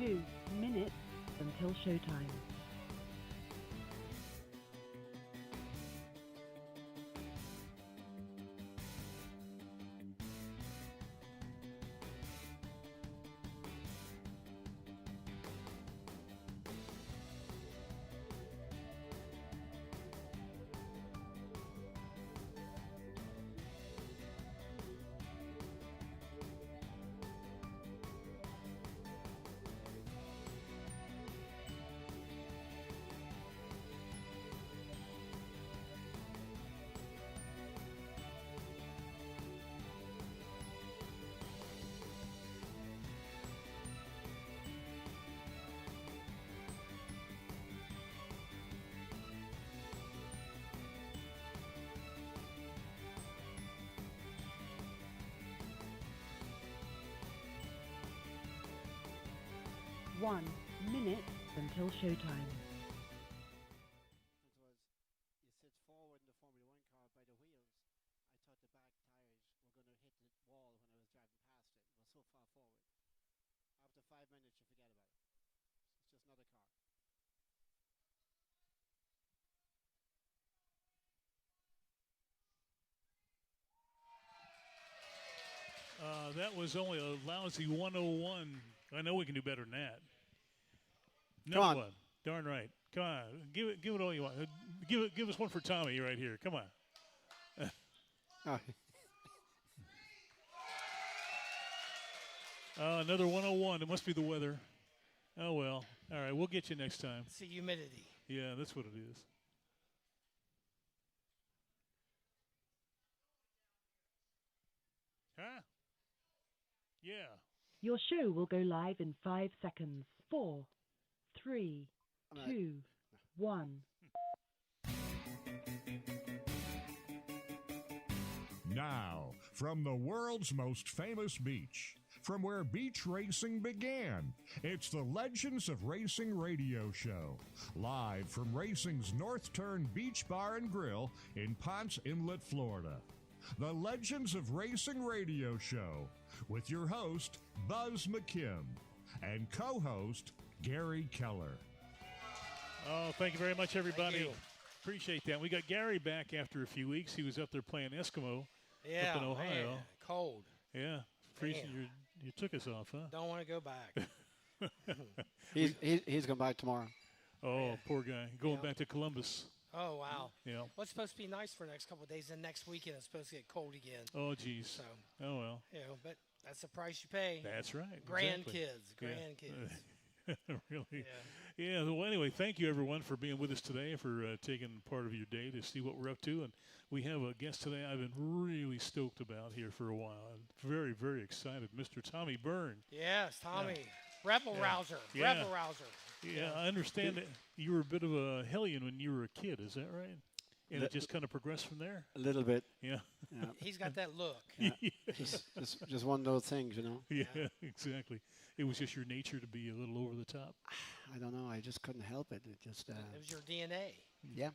2 minutes until showtime. One minute until showtime. Was you sit forward in the Formula One car by the wheels. I thought the back tires were going to hit the wall when I was driving past it. It was so far forward. After 5 minutes, you forget about it. It's just another car. That was only a lousy 101. I know we can do better than that. Another one. Darn right. Come on. Give it all you want. Give us one for Tommy right here. Come on. Another 101. It must be the weather. Oh, well. All right. We'll get you next time. It's the humidity. Yeah, that's what it is. Huh? Yeah. Your show will go live in 5 seconds. 4, 3, 2, 1. Now, from the world's most famous beach, from where beach racing began, it's the Legends of Racing radio show, live from racing's North Turn Beach Bar and Grill in Ponce Inlet, Florida. The Legends of Racing radio show with your host, Buzz McKim, and co-host, Gary Keller. Oh, thank you very much, everybody. Appreciate that. We got Gary back after a few weeks. He was up there playing Eskimo up in Ohio. Man, cold. Yeah. Freezing. You took us off, huh? Don't want to go back. He's going back tomorrow. Oh, poor guy. Going back to Columbus. Oh, wow. Yeah. Well, it's supposed to be nice for the next couple of days, and next weekend it's supposed to get cold again. Oh, geez. So, oh, well. But that's the price you pay. That's right. Grandkids. Really? Yeah. Well, anyway, thank you, everyone, for being with us today, for taking part of your day to see what we're up to. And we have a guest today I've been really stoked about here for a while. I'm very, very excited. Mr. Tommy Byrne. Yes, Tommy. Rebel rouser. Yeah. Rebel rouser. Yeah, I understand that you were a bit of a hellion when you were a kid. Is that right? And it just kind of progressed from there? A little bit. Yeah. He's got that look. Yeah. just one of those things, you know? Yeah, exactly. It was just your nature to be a little over the top. I don't know. I just couldn't help it. It just. It was your DNA. Yeah.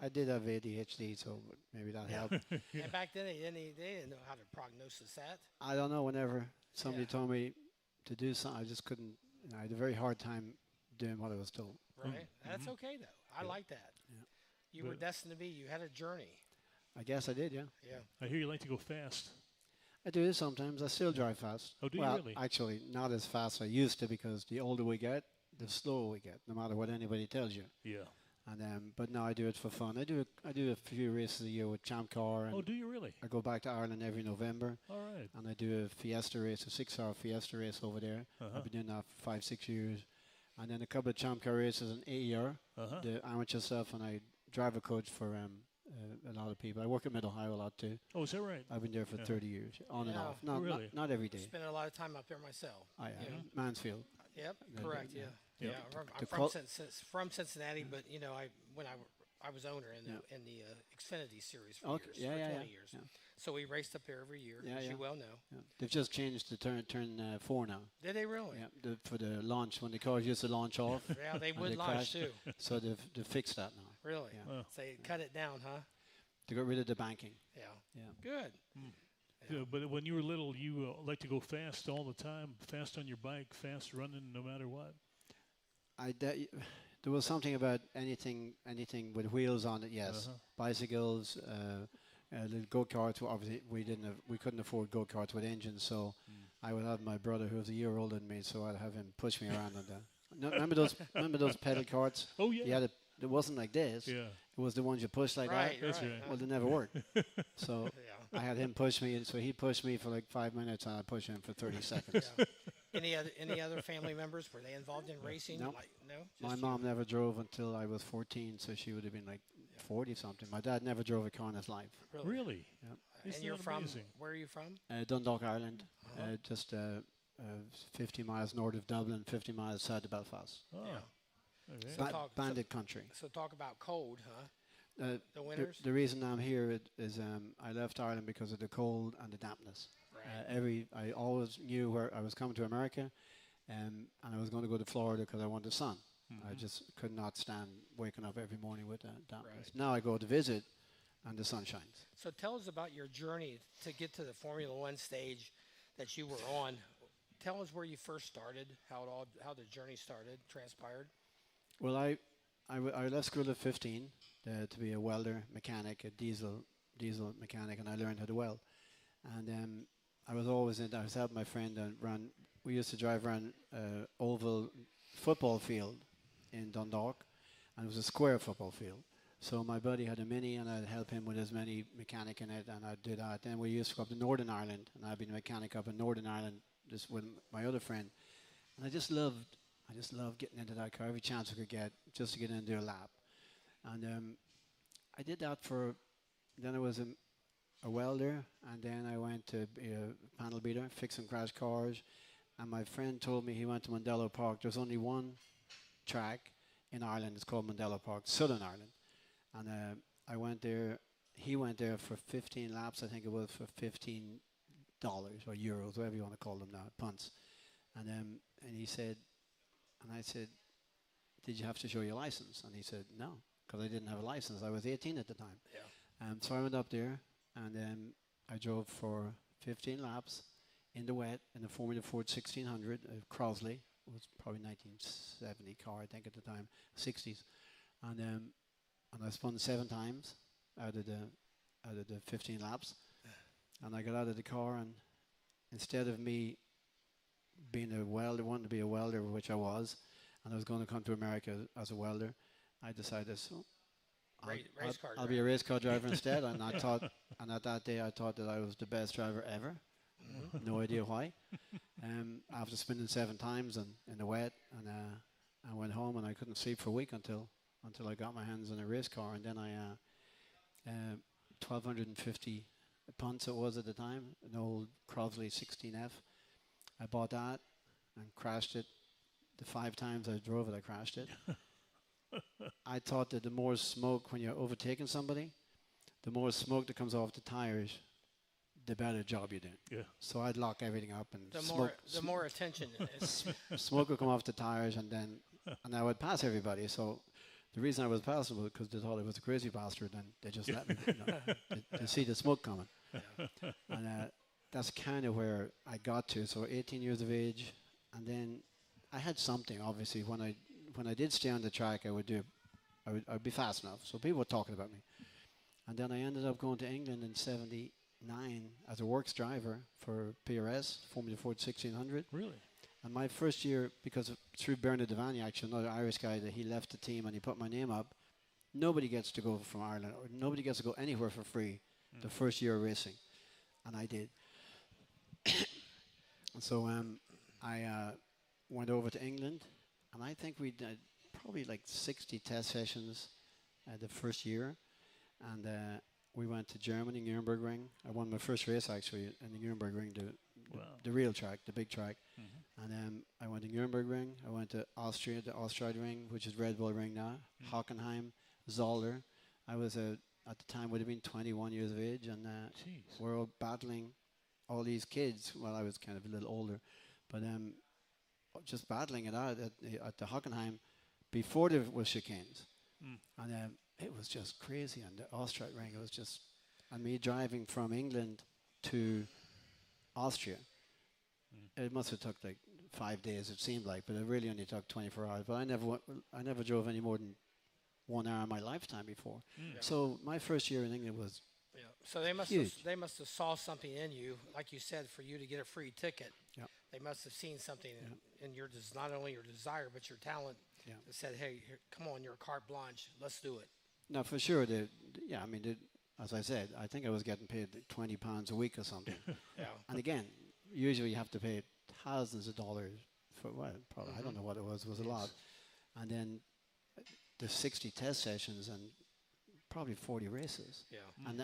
I did have ADHD, so maybe that helped. And back then, they didn't know how to prognosis that. I don't know. Whenever somebody told me to do something, I just couldn't. I had a very hard time doing what I was told. Right. That's okay, though. I like that. Yeah. You were destined to be. You had a journey. I guess I did, yeah. Yeah. I hear you like to go fast. I do sometimes. I still drive fast. Oh, do you really? Actually, not as fast as I used to, because the older we get, the slower we get, no matter what anybody tells you. Yeah. And but now I do it for fun. I do a few races a year with Champ Car. And do you really? I go back to Ireland every November. All right. And I do a Fiesta race, a 6-hour Fiesta race over there. I've been doing that for 5-6 years. And then a couple of Champ Car races in a year. The amateur stuff, and I drive a coach for a lot of people. I work at Mid-Ohio a lot too. Oh, is that right? I've been there for 30 years, on and off. Really? Not every day. Spent a lot of time up there myself. Mansfield. Yep, correct. Yeah. I'm from Cincinnati, but when I was owner in the Xfinity series for years, for 20 years. Yeah. So we raced up there every year, as you well know. Yeah. They've just changed to turn 4 now. Did they really? Yeah, for the launch, when the cars used to launch off. Yeah, they would launch too. So they've fixed that now. Really? Yeah. So they cut it down, huh? They got rid of the banking. Yeah. Yeah. Good. Yeah, but when you were little, you like to go fast all the time, fast on your bike, fast running, no matter what. There was something about anything with wheels on it. Yes, bicycles, little go karts. Obviously, we couldn't afford go karts with engines, so I would have my brother, who was a year older than me, so I'd have him push me around on that. No, remember those pedal carts? Oh yeah. It wasn't like this. Yeah. It was the ones you push like Right, that. That's right. Well, they never worked. So Yeah. I had him push me, and so he pushed me for like 5 minutes, and I pushed him for 30 seconds. Yeah. Any other family members, were they involved in racing? No. No. My Just mom never drove until I was 14, so she would have been like 40 something. My dad never drove a car in his life. you? Really? Yep. Isn't And you're that from? amazing? Where are you from? Dundalk, Ireland, just 50 miles north of Dublin, 50 miles south of Belfast. Oh. Yeah. Okay. So Bandit country. So talk about cold, huh? The The, winters. the reason I'm here is I left Ireland because of the cold and the dampness. Right. I always knew where I was coming to America, and I was going to go to Florida because I wanted the sun. I just could not stand waking up every morning with the dampness. Right. Now I go to visit, and the sun shines. So tell us about your journey to get to the Formula One stage that you were on. Tell us where you first started, how the journey transpired. Well, I left school at 15 to be a welder, mechanic, a diesel mechanic, and I learned how to weld. And I was always I was helping my friend run. We used to drive around oval football field in Dundalk, and it was a square football field. So my buddy had a Mini, and I'd help him with his Mini mechanic in it, and I'd do that. Then we used to go up to Northern Ireland, and I'd been a mechanic up in Northern Ireland just with my other friend. And I just loved getting into that car every chance I could get, just to get in and do a lap. And I did that then I was a welder, and then I went to be a panel beater, fixing crash cars. And my friend told me he went to Mondello Park. There's only one track in Ireland. It's called Mondello Park, Southern Ireland. And I went there. He went there for 15 laps. I think it was for $15 or euros, whatever you want to call them now, punts. And he said, and I said, "Did you have to show your license?" And he said, "No, because I didn't have a license. I was 18 at the time." Yeah. So I went up there, and I drove for 15 laps in the wet in a Formula Ford 1600, Crosley. It was probably 1970 car, I think, at the time, 60s. And I spun 7 times out of the 15 laps. And I got out of the car, and instead of me being a welder, wanting to be a welder, which I was, and I was going to come to America as a welder, I decided, I'll be a race car driver instead. And I thought, and at that day I thought that I was the best driver ever. No idea why. After spinning 7 times in the wet, and I went home, and I couldn't sleep for a week until I got my hands on a race car. And then 1,250 punts it was at the time, an old Crosley 16F. I bought that and crashed it. The 5 times I drove it, I crashed it. I thought that the more smoke, when you're overtaking somebody, the more smoke that comes off the tires, the better job you do. Yeah. So I'd lock everything up, and The more attention is. smoke would come off the tires, and I would pass everybody. So the reason I was passing was because they thought I was a crazy bastard, and they just let me. They see the smoke coming. Yeah. And that's kind of where I got to. So 18 years of age, and then I had something. Obviously, when I did stay on the track, I'd be fast enough. So people were talking about me. And then I ended up going to England in '79 as a works driver for PRS, Formula Ford 1600. Really? And my first year, because through Byrne, actually another Irish guy, that he left the team and he put my name up. Nobody gets to go from Ireland, or nobody gets to go anywhere for free the first year of racing. And I did. And so I went over to England, and I think we did probably like 60 test sessions the first year. And we went to Germany, Nürburgring. I won my first race, actually, in the Nürburgring, the real track, the big track. And I went to Nürburgring. I went to Austria, the Austria Ring, which is Red Bull Ring now, Hockenheim, Zolder. I was, at the time, would have been 21 years of age, and we're all battling all these kids. Well, I was kind of a little older, but just battling it out at the Hockenheim before there was chicanes. And it was just crazy. And the Austria Ring, it was just, and me driving from England to Austria. It must have took like 5 days, it seemed like, but it really only took 24 hours. But I never drove any more than 1 hour in my lifetime before. So my first year in England was So they must have saw something in you, like you said, for you to get a free ticket. Yep. They must have seen something in your not only your desire but your talent. That said, hey, here, come on, you're carte blanche. Let's do it. No, for sure. I mean, as I said, I think I was getting paid £20 a week or something. And again, usually you have to pay thousands of dollars for probably I don't know what it was. It was a lot. And then there's 60 test sessions and probably 40 races. And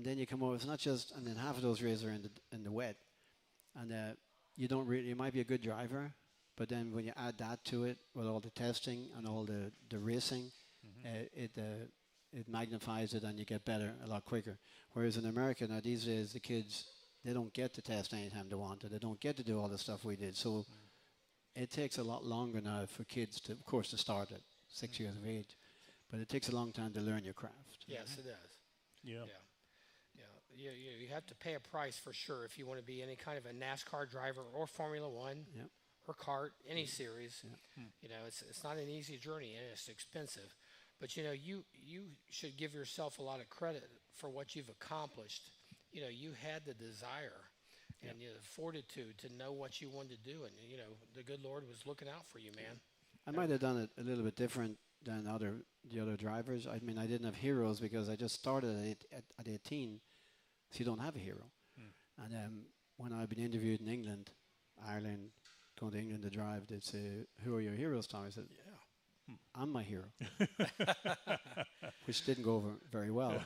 then you come over. It's not just, and then half of those races are in the wet, and you might be a good driver, but then when you add that to it with all the testing and all the racing, it magnifies it and you get better a lot quicker. Whereas in America now these days the kids, they don't get to test anytime they want to. They don't get to do all the stuff we did. So it takes a lot longer now for kids to, of course, to start at 6 years of age, but it takes a long time to learn your craft. Yes, it does. Yeah. You have to pay a price for sure if you want to be any kind of a NASCAR driver or Formula One or kart, any series. You know, it's not an easy journey and it's expensive. But you know, you should give yourself a lot of credit for what you've accomplished. You know, you had the desire and the fortitude to know what you wanted to do, and you know, the good Lord was looking out for you, man. I might have done it a little bit different than the other drivers. I mean, I didn't have heroes because I just started at 18, so you don't have a hero. And when I've been interviewed in England, Ireland, going to England to drive, they'd say, "Who are your heroes, Tom?" I said, "I'm my hero," which didn't go over very well.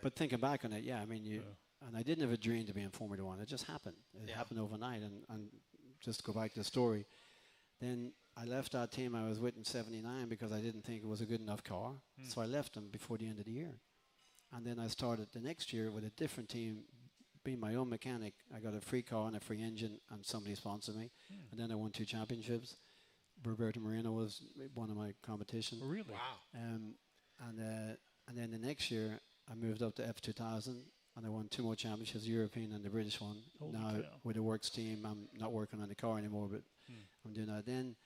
But thinking back on it, I mean, and I didn't have a dream to be in Formula One. It just happened. It happened overnight. And just to go back to the story, then I left that team I was with in '79 because I didn't think it was a good enough car. So I left them before the end of the year. And then I started the next year with a different team, being my own mechanic. I got a free car and a free engine, and somebody sponsored me. And then I won 2 championships. Roberto Moreno was one of my competition. Really? Wow. And then the next year, I moved up to F2000, and I won 2 more championships, the European and the British one. Holy now, cow. with the works team, I'm not working on the car anymore, but I'm doing that. Then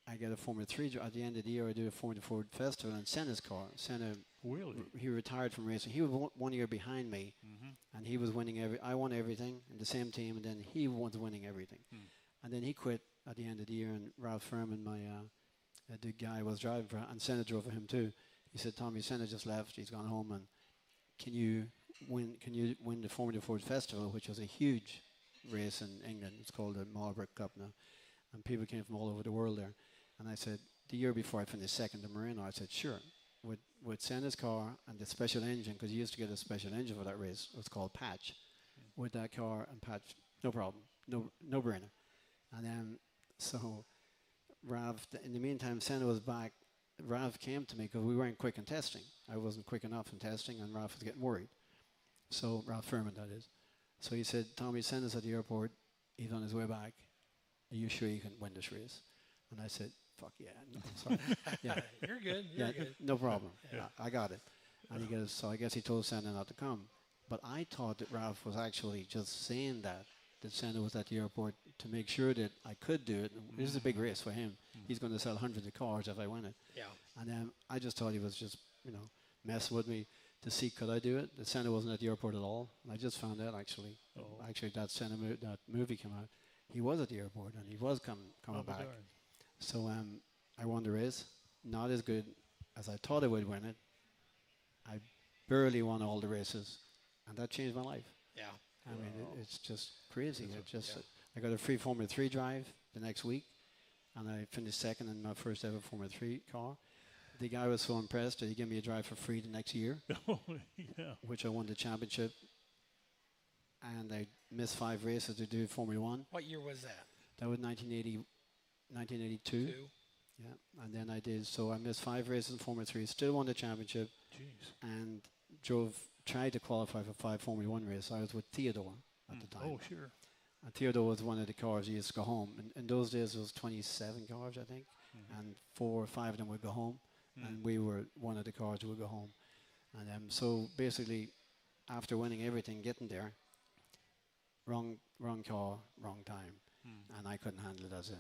I get a Formula 3. At the end of the year, I do a Formula 4 festival in Senna's car. Senna, Really? he retired from racing. He was 1 year behind me, and he was winning I won everything in the same team, and then he was winning everything. And then he quit at the end of the year, and Ralph Furman, the guy I was driving for, and Senna drove for him too. He said, "Tommy, Senna just left. He's gone home, and can you win the Formula Ford Festival, which was a huge race in England. It's called the Marlborough Cup now, and people came from all over the world there." And I said, the year before I finished second in Marino, I said, "Sure." With Senna's car and the special engine, because you used to get a special engine for that race, it was called Patch. With that car and Patch, no problem, no brainer. And then, so Rav, in the meantime, Senna was back. Rav came to me because we weren't quick in testing. I wasn't quick enough in testing, and Rav was getting worried. So, Ralph Furman, that is. So he said, "Tommy, Senna's at the airport. He's on his way back. Are you sure you can win this race?" And I said, "Fuck yeah." No, sorry. Yeah. You're good. You're good. No problem. I got it. And he goes, so I guess he told Senna not to come. But I thought that Ralph was actually just saying that Senna was at the airport to make sure that I could do it. This is a big race for him. He's going to sell hundreds of cars if I win it. Yeah. And I just thought he was just, messing with me to see could I do it. The Senna wasn't at the airport at all. And I just found out actually. Actually, that Senna that movie came out. He was at the airport and he was coming back. Darn. So I won the race. Not as good as I thought I would win it. I barely won all the races, and that changed my life. Yeah. I mean, it's just crazy. I got a free Formula 3 drive the next week, and I finished second in my first ever Formula 3 car. The guy was so impressed that he gave me a drive for free the next year, which I won the championship. And I missed 5 races to do Formula 1. What year was that? That was 1982. Yeah, and then I did. So I missed 5 races in Formula 3. Still won the championship. Jeez. And tried to qualify for 5 Formula 1 races. I was with Theodore at the time. Oh, sure. And Theodore was one of the cars he used to go home. In those days, there was 27 cars, I think, and 4 or 5 of them would go home, and we were one of the cars who would go home. And so basically, after winning everything, getting there, wrong call, wrong time, and I couldn't handle it as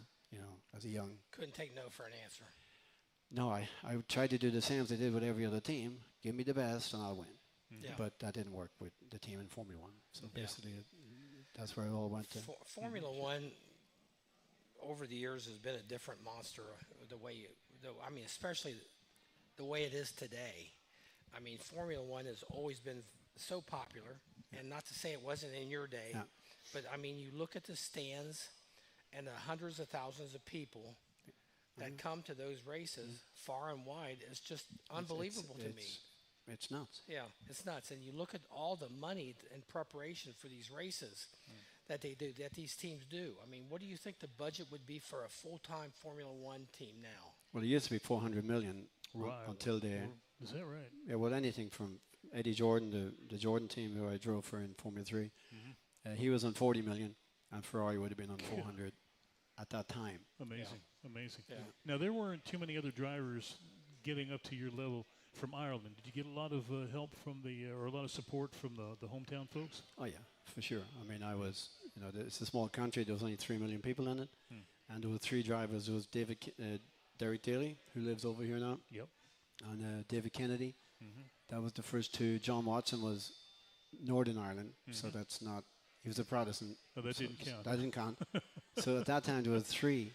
a young. Couldn't take no for an answer. No, I tried to do the same as I did with every other team. Give me the best and I'll win. Yeah. But that didn't work with the team in Formula One. So basically, that's where it all went to. Formula One, over the years, has been a different monster. Especially the way it is today. I mean, Formula One has always been so popular, and not to say it wasn't in your day, but I mean, you look at the stands and the hundreds of thousands of people that come to those races far and wide. It's just unbelievable to me. It's nuts. Yeah, it's nuts. And you look at all the money in preparation for these races that they do, that these teams do. I mean, what do you think the budget would be for a full-time Formula One team now? Well, it used to be 400 million until they. Is that right? Yeah, well, anything from Eddie Jordan, the Jordan team who I drove for in Formula 3, he was on 40 million, and Ferrari would have been on 400 at that time. Amazing. Yeah. Now, there weren't too many other drivers getting up to your level from Ireland. Did you get a lot of help from or a lot of support from the hometown folks? Oh, yeah, for sure. I mean, I was, it's a small country. There was only 3 million people in it. And there were 3 drivers. There was Derek Daly, who lives over here now. Yep. And David Kennedy. That was the first 2. John Watson was Northern Ireland, so that's not, he was a Protestant. Oh, that didn't count. That didn't count. So at that time, there were 3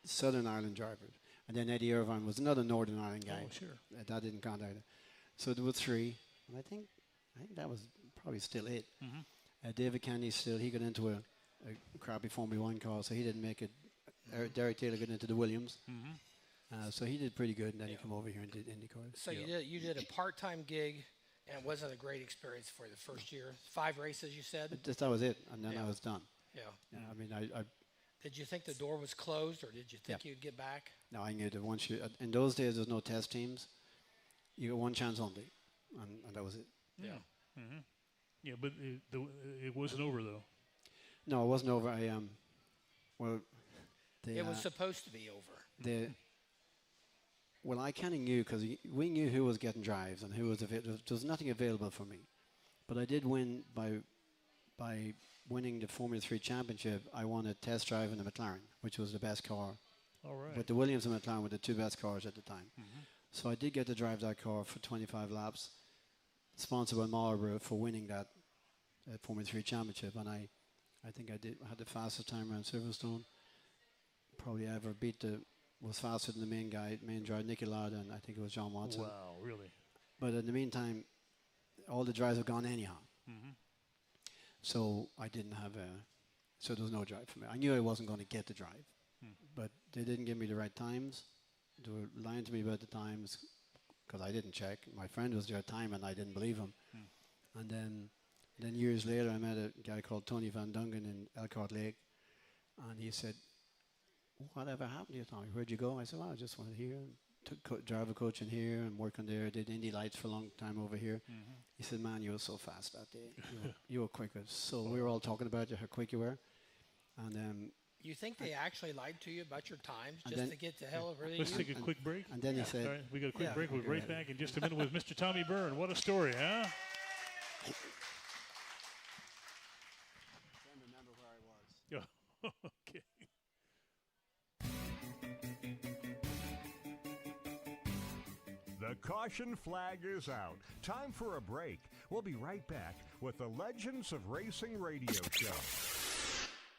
Southern Ireland drivers. And then Eddie Irvine was another Northern Ireland guy. Oh, sure. That didn't count either. So there were 3. And I think that was probably still it. David Kennedy he got into a crappy Formula 1 car, so he didn't make it. Derek Taylor got into the Williams. So he did pretty good, and then he came over here and did IndyCar. So you did a part-time gig, and it wasn't a great experience for the first year. 5 races, you said? That was it, and then I was done. Yeah. I mean, I Did you think the door was closed, or did you think you'd get back? No, I knew that once in those days, there's no test teams. You got one chance only, and that was it. Yeah. Yeah, but it wasn't over, though. No, it wasn't over. It was supposed to be over. Well, I kind of knew because we knew who was getting drives and who was available. There was nothing available for me, but I did win by winning the Formula 3 championship. I won a test drive in the McLaren, which was the best car. All right. But the Williams and McLaren were the 2 best cars at the time. So I did get to drive that car for 25 laps, sponsored by Marlboro for winning that Formula 3 championship. And I think I had the fastest time around Silverstone. Probably ever was faster than the main driver, Nicky Lauda, and I think it was John Watson. Wow, really? But in the meantime, all the drives have gone anyhow. So I didn't have so there was no drive for me. I knew I wasn't going to get the drive, but they didn't give me the right times. They were lying to me about the times because I didn't check. My friend was there at the time, and I didn't believe him. And then years later, I met a guy called Tony Van Dungen in Elkhart Lake, and he said, "Whatever happened to you, Tommy? Where'd you go?" I said, "Well, I just went here, took driver coaching here and working there. Did Indy Lights for a long time over here." He said, "Man, you were so fast that day. You were quicker." So we were all talking about how quick you were. And you think they actually lied to you about your times just to get the hell over Let's take a quick break. And then he said, all right, we got a quick break. We'll be right back in just a minute with Mr. Tommy Byrne. What a story, huh? I remember where I was. Okay. The caution flag is out. Time for a break. We'll be right back with the Legends of Racing radio show.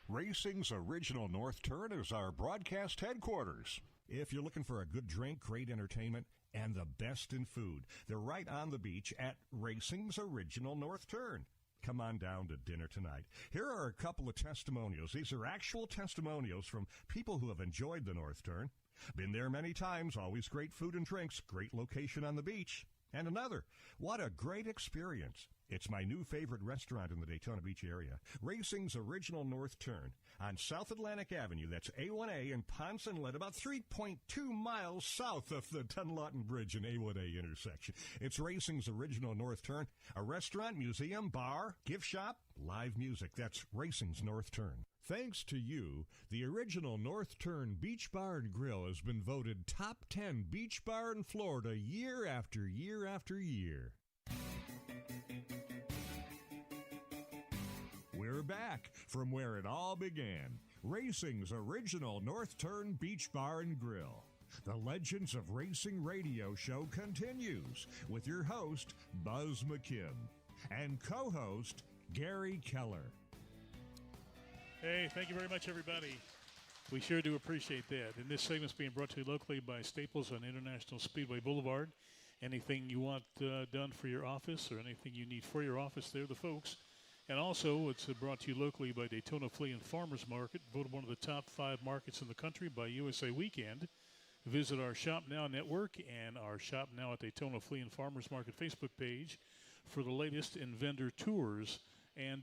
Racing's original North Turn is our broadcast headquarters. If you're looking for a good drink, great entertainment, and the best in food, they're right on the beach at Racing's original North Turn. Come on down to dinner tonight. Here are a couple of testimonials. These are actual testimonials from people who have enjoyed the North Turn. Been there many times, always great food and drinks, great location on the beach. And another, what a great experience. It's my new favorite restaurant in the Daytona Beach area, Racing's Original North Turn on South Atlantic Avenue. That's A1A in Ponce Inlet, about 3.2 miles south of the Dunlawton Bridge and A1A intersection. It's Racing's Original North Turn, a restaurant, museum, bar, gift shop, live music. That's Racing's North Turn. Thanks to you, the original North Turn Beach Bar and Grill has been voted top 10 beach bar in Florida year after year after year. We're back from where it all began, racing's original North Turn Beach Bar and Grill. The Legends of Racing radio show continues with your host, Buzz McKim, and co-host, Gary Keller. Hey, thank you very much, everybody. We sure do appreciate that. And this segment's being brought to you locally by Staples on International Speedway Boulevard. Anything you want done for your office or anything you need for your office, they're the folks. And also, it's brought to you locally by Daytona Flea and Farmers Market, voted one of the top 5 markets in the country by USA Weekend. Visit our Shop Now network and our Shop Now at Daytona Flea and Farmers Market Facebook page for the latest in vendor tours. And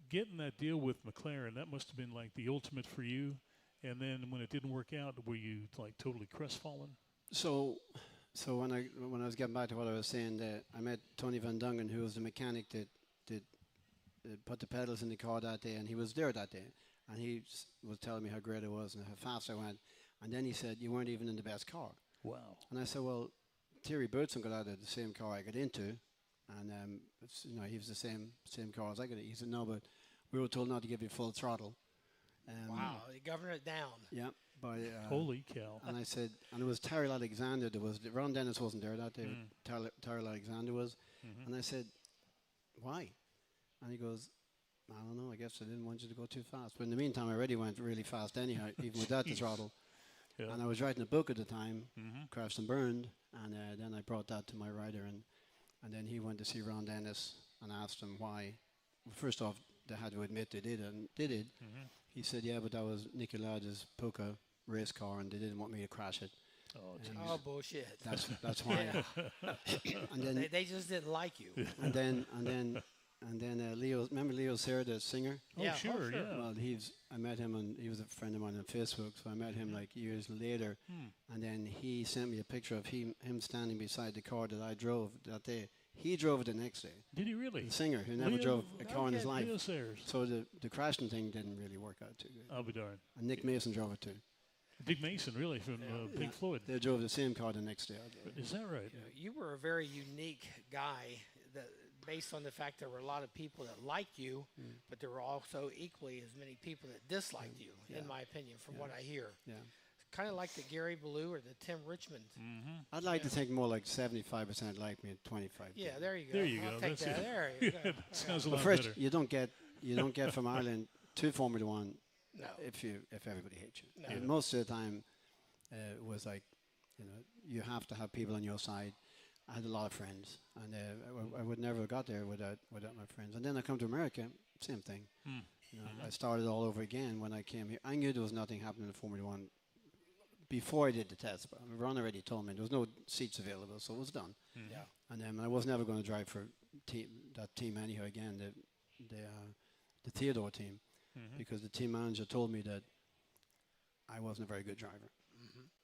getting that deal with McLaren, that must have been like the ultimate for you. And then when it didn't work out, were you like totally crestfallen? So when I was getting back to what I was saying, I met Tony Van Dungen, who was the mechanic that put the pedals in the car that day, and he was there that day. And he was telling me how great it was and how fast I went. And then he said, you weren't even in the best car. Wow. And I said, well, Thierry Boutsen got out of the same car I got into. And he was the same car as I got into. He said, no, but we were told not to give you full throttle. Wow, they governed it down. Yeah. Holy cow. And I said, and it was Tyrrell Alexander. Ron Dennis wasn't there that day. Tyrrell Alexander was. And I said, why? And he goes, I don't know, I guess I didn't want you to go too fast. But in the meantime, I already went really fast anyhow, even without the throttle. Yeah. And I was writing a book at the time, Crashed and Burned, and then I brought that to my writer, and then he went to see Ron Dennis and asked him why. Well, first off, they had to admit they did, and they did. He said, yeah, but that was Nicky Lauda's Puka race car, and they didn't want me to crash it. Oh, bullshit. That's why. And then they just didn't like you. and then Leo, remember Leo Serra, the singer? Oh, yeah, sure, yeah. Well, I met him, and he was a friend of mine on Facebook, so I met him like years later. And then he sent me a picture of him standing beside the car that I drove that day. He drove it the next day. Did he really? The singer who never drove a car in his life. Leo Sayers. So the crashing thing didn't really work out too good. I'll be darned. And Nick Mason drove it too. Dick Mason, really, from Pink Floyd. They drove the same car the next day. Is that right? You were a very unique guy based on the fact there were a lot of people that liked you, but there were also equally as many people that disliked you, in my opinion, from what I hear. Yeah. Kind of like the Gary Ballou or the Tim Richmond. I'd like to think more like 75% like me and 25. Yeah, there you go. There you I'll go. take That's that. it. There you go. Sounds a But lot first, better. you don't get from Ireland to Formula One No. if everybody hates you. No. And most of the time, it was like, you have to have people on your side. I had a lot of friends, and I would never have got there without my friends. And then I come to America, same thing. I started all over again when I came here. I knew there was nothing happening in Formula One before I did the test. But Ron already told me there was no seats available, so it was done. Yeah. And then I was never going to drive for that team anyhow again, the Theodore team, because the team manager told me that I wasn't a very good driver.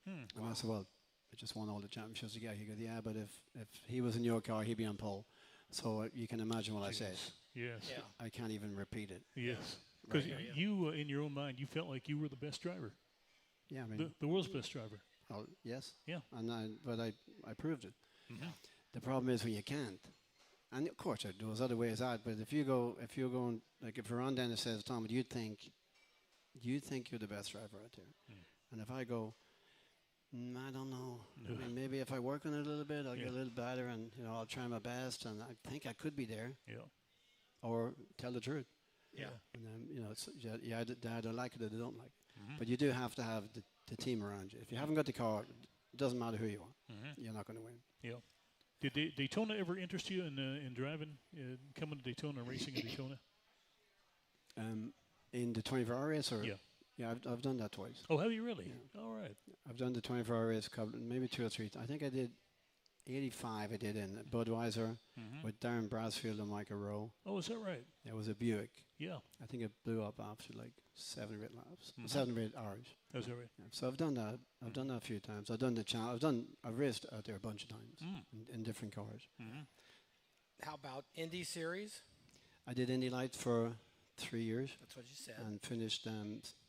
And I said, well, I just won all the championships. Yeah, he goes, yeah, but if he was in your car, he'd be on pole. So you can imagine what I said. Yes. Yeah. I can't even repeat it. Yes. Because you, in your own mind, you felt like you were the best driver. Yeah, I mean, The world's best driver. well, yes. Yeah. But I proved it. The problem is when you can't. And of course, there was other ways out. But if you're going, like if Ron Dennis says, Tom, do you think you're the best driver out there? And if I go, I don't know. I mean, maybe if I work on it a little bit, I'll get a little better, and I'll try my best, and I think I could be there. Yeah. Or tell the truth. Yeah. And they either like it or they don't like it. But you do have to have the team around you. If you haven't got the car, it doesn't matter who you are. You're not going to win. Yeah. Did Daytona ever interest you in driving, coming to Daytona, racing in Daytona? In the 24-hour race, or Yeah. Yeah, I've done that twice. Oh, have you really? Yeah. All right. I've done the 24-hour race couple, maybe 2 or 3. I think I did 85. I did in Budweiser with Darren Brasfield and Michael Rowe. Oh, is that right? It was a Buick. Yeah. I think it blew up after like 7 or 8 laps, 7 or 8 hours. Is that right? Yeah, so I've done that. I've done that a few times. I've raced out there a bunch of times in different cars. How about Indy Series? I did Indy Lights for 3 years That's what you said. and finished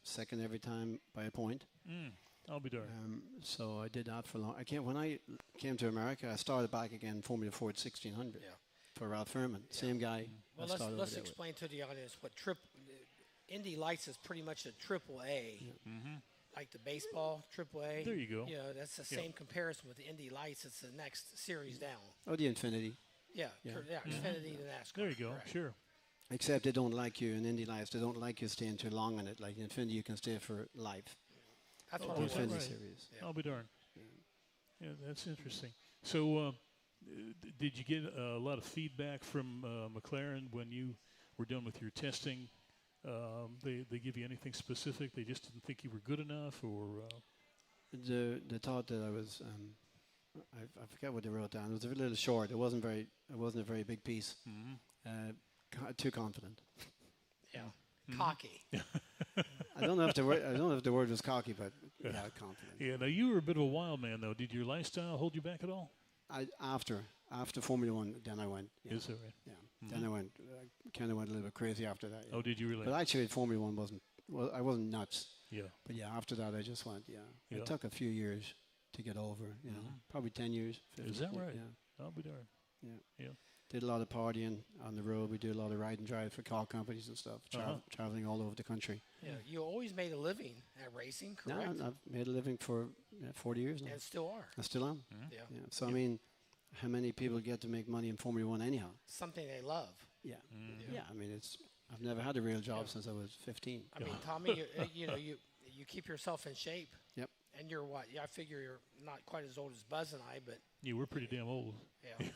second every time by a point. I'll be darned. So I did that for long. When I came to America, I started back again Formula Ford 1600. Yeah. for Ralph Furman. Same guy. Well, let's explain to the audience what Indy Lights is pretty much a triple A. Like the baseball, AAA. There you go. You know, that's the same comparison with the Indy Lights. It's the next series down. Oh, the Infinity. Yeah, Xfinity to NASCAR. There you go. Correct. Sure. Except they don't like you in Indy Lights. They don't like you staying too long in it. Like Infinity, you can stay for life. That's what The I Infinity right. series. Yeah. I'll be darned. Yeah, that's interesting. So, did you get a lot of feedback from McLaren when you were done with your testing? They give you anything specific? They just didn't think you were good enough, or They thought that I was. I forget what they wrote down. It was a little short. It wasn't a very big piece. Too confident. Yeah. Cocky. I don't know if the word was cocky, but confident. Yeah. Now you were a bit of a wild man, though. Did your lifestyle hold you back at all? After Formula One, then I went. Yeah. Is that right? Yeah. Then I went. Kind of went a little bit crazy after that. Yeah. Oh, did you really? But actually, Formula One wasn't. Well, I wasn't nuts. Yeah. But yeah, after that, I just went. Yeah. Yeah. It took a few years to get over. You know, probably 10 years. 15, Is that right? Yeah. I'll be darned. Yeah. Yeah. Did a lot of partying on the road. We did a lot of ride and drive for car companies and stuff. Traveling all over the country. Yeah. You always made a living at racing, correct? No, I've made a living for 40 years now. And still are. I still am. Yeah. Yeah. So I mean, how many people get to make money in Formula One anyhow? Something they love. Yeah. Yeah. I mean, I've never had a real job since I was 15. I mean, Tommy, you keep yourself in shape. Yep. And you're what? Yeah, I figure you're not quite as old as Buzz and I, but You were pretty damn old. yeah.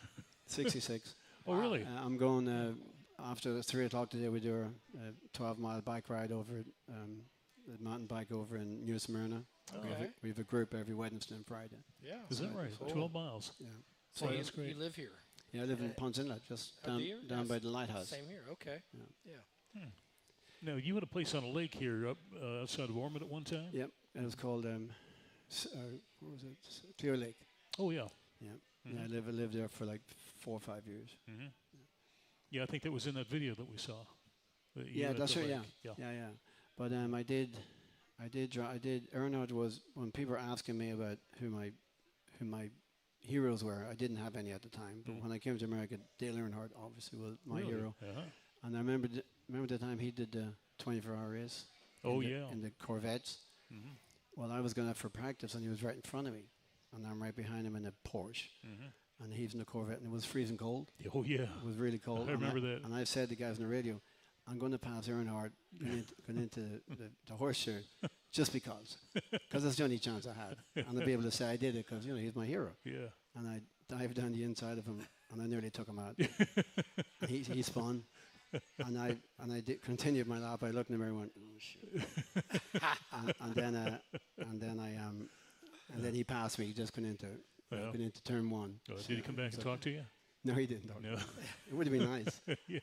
66. Oh, really? I'm going after 3 o'clock today. We do a 12-mile bike ride over a mountain bike over in New Smyrna. Okay. We have a group every Wednesday and Friday. Yeah. Is that right? Cool. 12 miles. Yeah. So that's great. you live here. Yeah, I live in Ponce Inlet, just Oh, do you? down Yes. by the lighthouse. Same here. Okay. Yeah. Yeah. Now, you had a place on a lake here up outside of Ormond at one time? Yep. It was called what was it? Clear Lake. Oh, yeah. Yeah. Yeah, I lived there for like 4 or 5 years. Yeah, I think that was in that video that we saw. that you Yeah, at that's the right. lake. Yeah. But I did. Earnhardt was when people were asking me about who my heroes were. I didn't have any at the time, but when I came to America, Dale Earnhardt obviously was my Really? hero. Uh-huh. And I remember the time he did the 24-hour race. Oh, in the Corvettes. Well, I was going out for practice, and he was right in front of me, and I'm right behind him in a Porsche. And he's in the Corvette, and it was freezing cold. Oh, yeah. It was really cold. I remember that. And I said to the guys on the radio, I'm going to pass Earnhardt going into the horseshoe just because that's the only chance I had. And I'll be able to say I did it because, he's my hero. Yeah. And I dived down the inside of him, and I nearly took him out. And he spun. And I continued my lap. I looked in the mirror and went, oh, shit. and then he passed me, just going into turn 1. Oh, did he come back and talk to you? No, he didn't. No. It would have been nice. Yeah.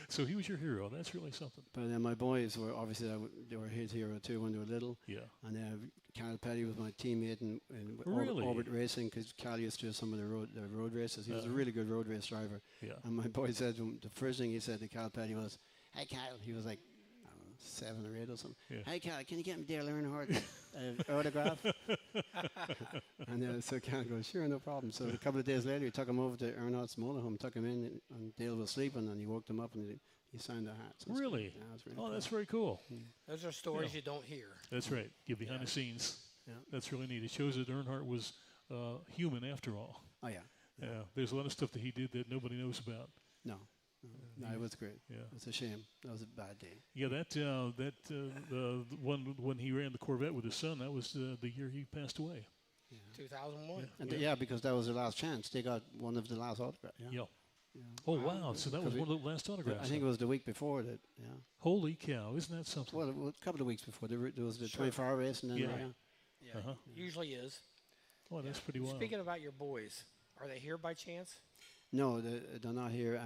So he was your hero. That's really something. But my boys were obviously they were his hero too when they were little. Yeah. And Cal Petty was my teammate in Really? Orbit Racing because Cal used to do some of the road races. He was a really good road race driver. Yeah. And my boy said to him, the first thing he said to Cal Petty was, "Hey Cal," he was like, I don't know, 7 or 8 or something. Yeah. "Hey Cal, can you get me Dale Earnhardt autograph?" And so Cal goes, "Sure, no problem." So a couple of days later, he took him over to Earnhardt's motorhome, took him in, and Dale was sleeping, and he woke him up, and he signed the hat. So Really? Yeah, it was really Oh, cool. that's very cool. Those are stories you don't hear. That's right. Get behind the scenes. Yeah. That's really neat. It shows that Earnhardt was human after all. Oh yeah. Yeah. There's a lot of stuff that he did that nobody knows about. No, it was great. Yeah. It's a shame. That was a bad day. Yeah, the one when he ran the Corvette with his son, that was the year he passed away. 2001. And because that was the last chance. They got one of the last autographs. Yeah. Yeah. Oh, wow. So that was one of the last autographs. I think it was the week before that. Yeah. Holy cow. Isn't that something? Well, a couple of weeks before. There was the 24-hour race, and then Yeah. Uh-huh. Usually is. Oh, that's pretty wild. Speaking about your boys, are they here by chance? No, they're not here.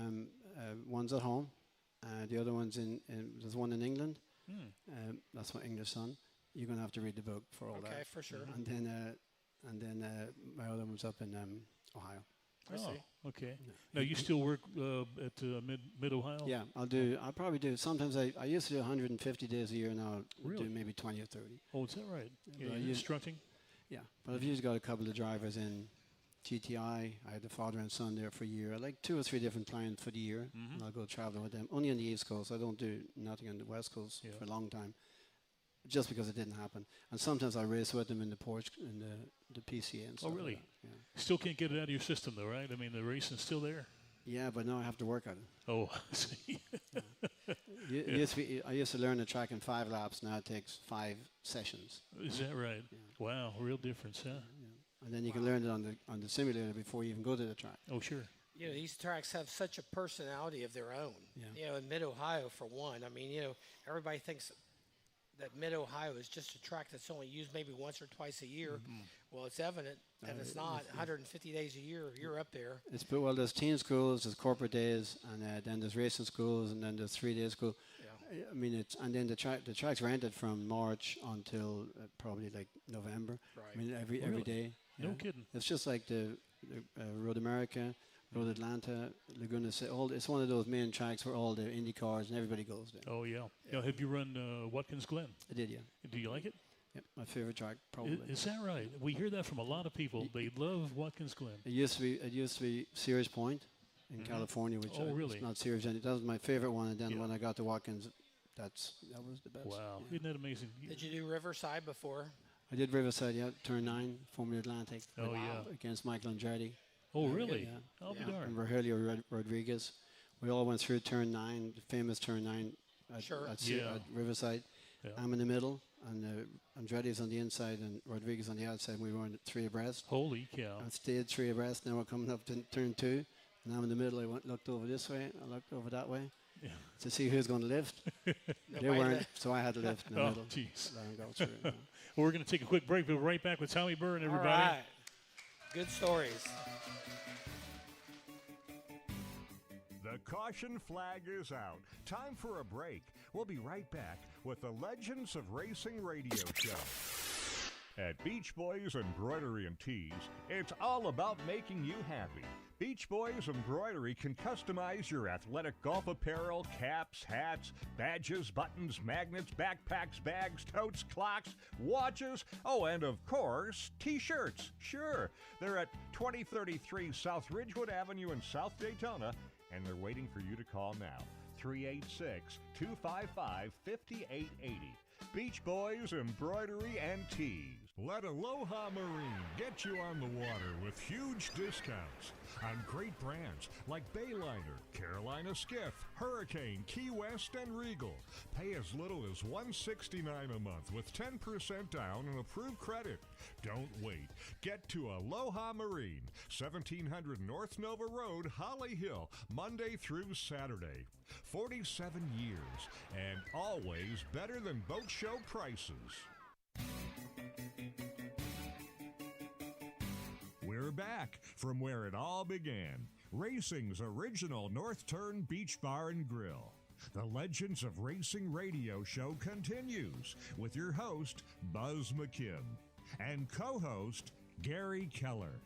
One's at home. The other one's there's one in England. That's my English son. You're going to have to read the book for all that. Okay, for sure. And then my other one's up in Ohio. I see. Okay. Now you still work at Mid Ohio? Yeah, I'll probably do. Sometimes I used to do 150 days a year. Now I'll Really? do maybe 20 or 30. Oh, is that right? Yeah, but I you're use- instructing? Yeah, but I've usually got a couple of drivers in GTI. I had the father and son there for a year. I like 2 or 3 different clients for the year, and I'll go traveling with them. Only on the East Coast. I don't do nothing on the West Coast for a long time, just because it didn't happen. And sometimes I race with them in the Porsche, in the PCA and stuff. Oh, really? Like that. Yeah. Still can't get it out of your system, though, right? I mean, the racing's still there. Yeah, but now I have to work at it. Oh, see. I used to learn the track in 5 laps. Now it takes 5 sessions. Is that right? Yeah. Wow, real difference, huh? Yeah. And then you can learn it on the simulator before you even go to the track. Oh, sure. You know, these tracks have such a personality of their own. Yeah. You know, in Mid-Ohio, for one, I mean, you know, everybody thinks that Mid-Ohio is just a track that's only used maybe once or twice a year. Well, it's evident that it's not. 150 days a year, you're up there. Well, there's teen schools, there's corporate days, and then there's racing schools, and then there's 3-day school. Yeah. I mean, and then the track's rented from March until probably like November. Right. I mean, every day. No kidding. It's just like the Road America, Road Atlanta, Laguna. It's one of those main tracks where all the Indy cars and everybody goes there. Oh, yeah. Now, have you run Watkins Glen? I did, yeah. Do you like it? Yep, my favorite track, probably. Is that right? We hear that from a lot of people. They love Watkins Glen. It used to be Sears Point in California, which really? It's not Sears. That was my favorite one, and then when I got to Watkins, that was the best. Wow, yeah. isn't that amazing? Did you do Riverside before? I did Riverside, yeah, turn 9, Formula Atlantic. Oh, yeah. Against Michael Andretti. Oh, really? Yeah. I'll be darned. And Rogelio Rodriguez. We all went through turn 9, the famous turn 9 at Riverside. Yeah. I'm in the middle, and Andretti's on the inside, and Rodriguez on the outside. And we were on 3 abreast. Holy cow. I stayed 3 abreast. Now we're coming up to turn 2, and I'm in the middle. I looked over this way. I looked over that way to see who's going to lift. They weren't, so I had to lift in the middle. Jeez. Well, we're going to take a quick break. We'll be right back with Tommy Byrne, everybody. All right. Good stories. The caution flag is out. Time for a break. We'll be right back with the Legends of Racing radio show. At Beach Boys Embroidery and Tees, it's all about making you happy. Beach Boys Embroidery can customize your athletic golf apparel, caps, hats, badges, buttons, magnets, backpacks, bags, totes, clocks, watches, and of course, T-shirts. Sure, they're at 2033 South Ridgewood Avenue in South Daytona, and they're waiting for you to call now. 386-255-5880. Beach Boys Embroidery and Tees. Let Aloha Marine get you on the water with huge discounts on great brands like Bayliner, Carolina Skiff, Hurricane, Key West, and Regal. Pay as little as $169 a month with 10% down and approved credit. Don't wait. Get to Aloha Marine, 1700 North Nova Road, Holly Hill, Monday through Saturday. 47 years, and always better than boat show prices. We're back from where it all began. Racing's original North Turn Beach Bar and Grill. The Legends of Racing radio show continues with your host, Buzz McKim, and co-host, Gary Keller.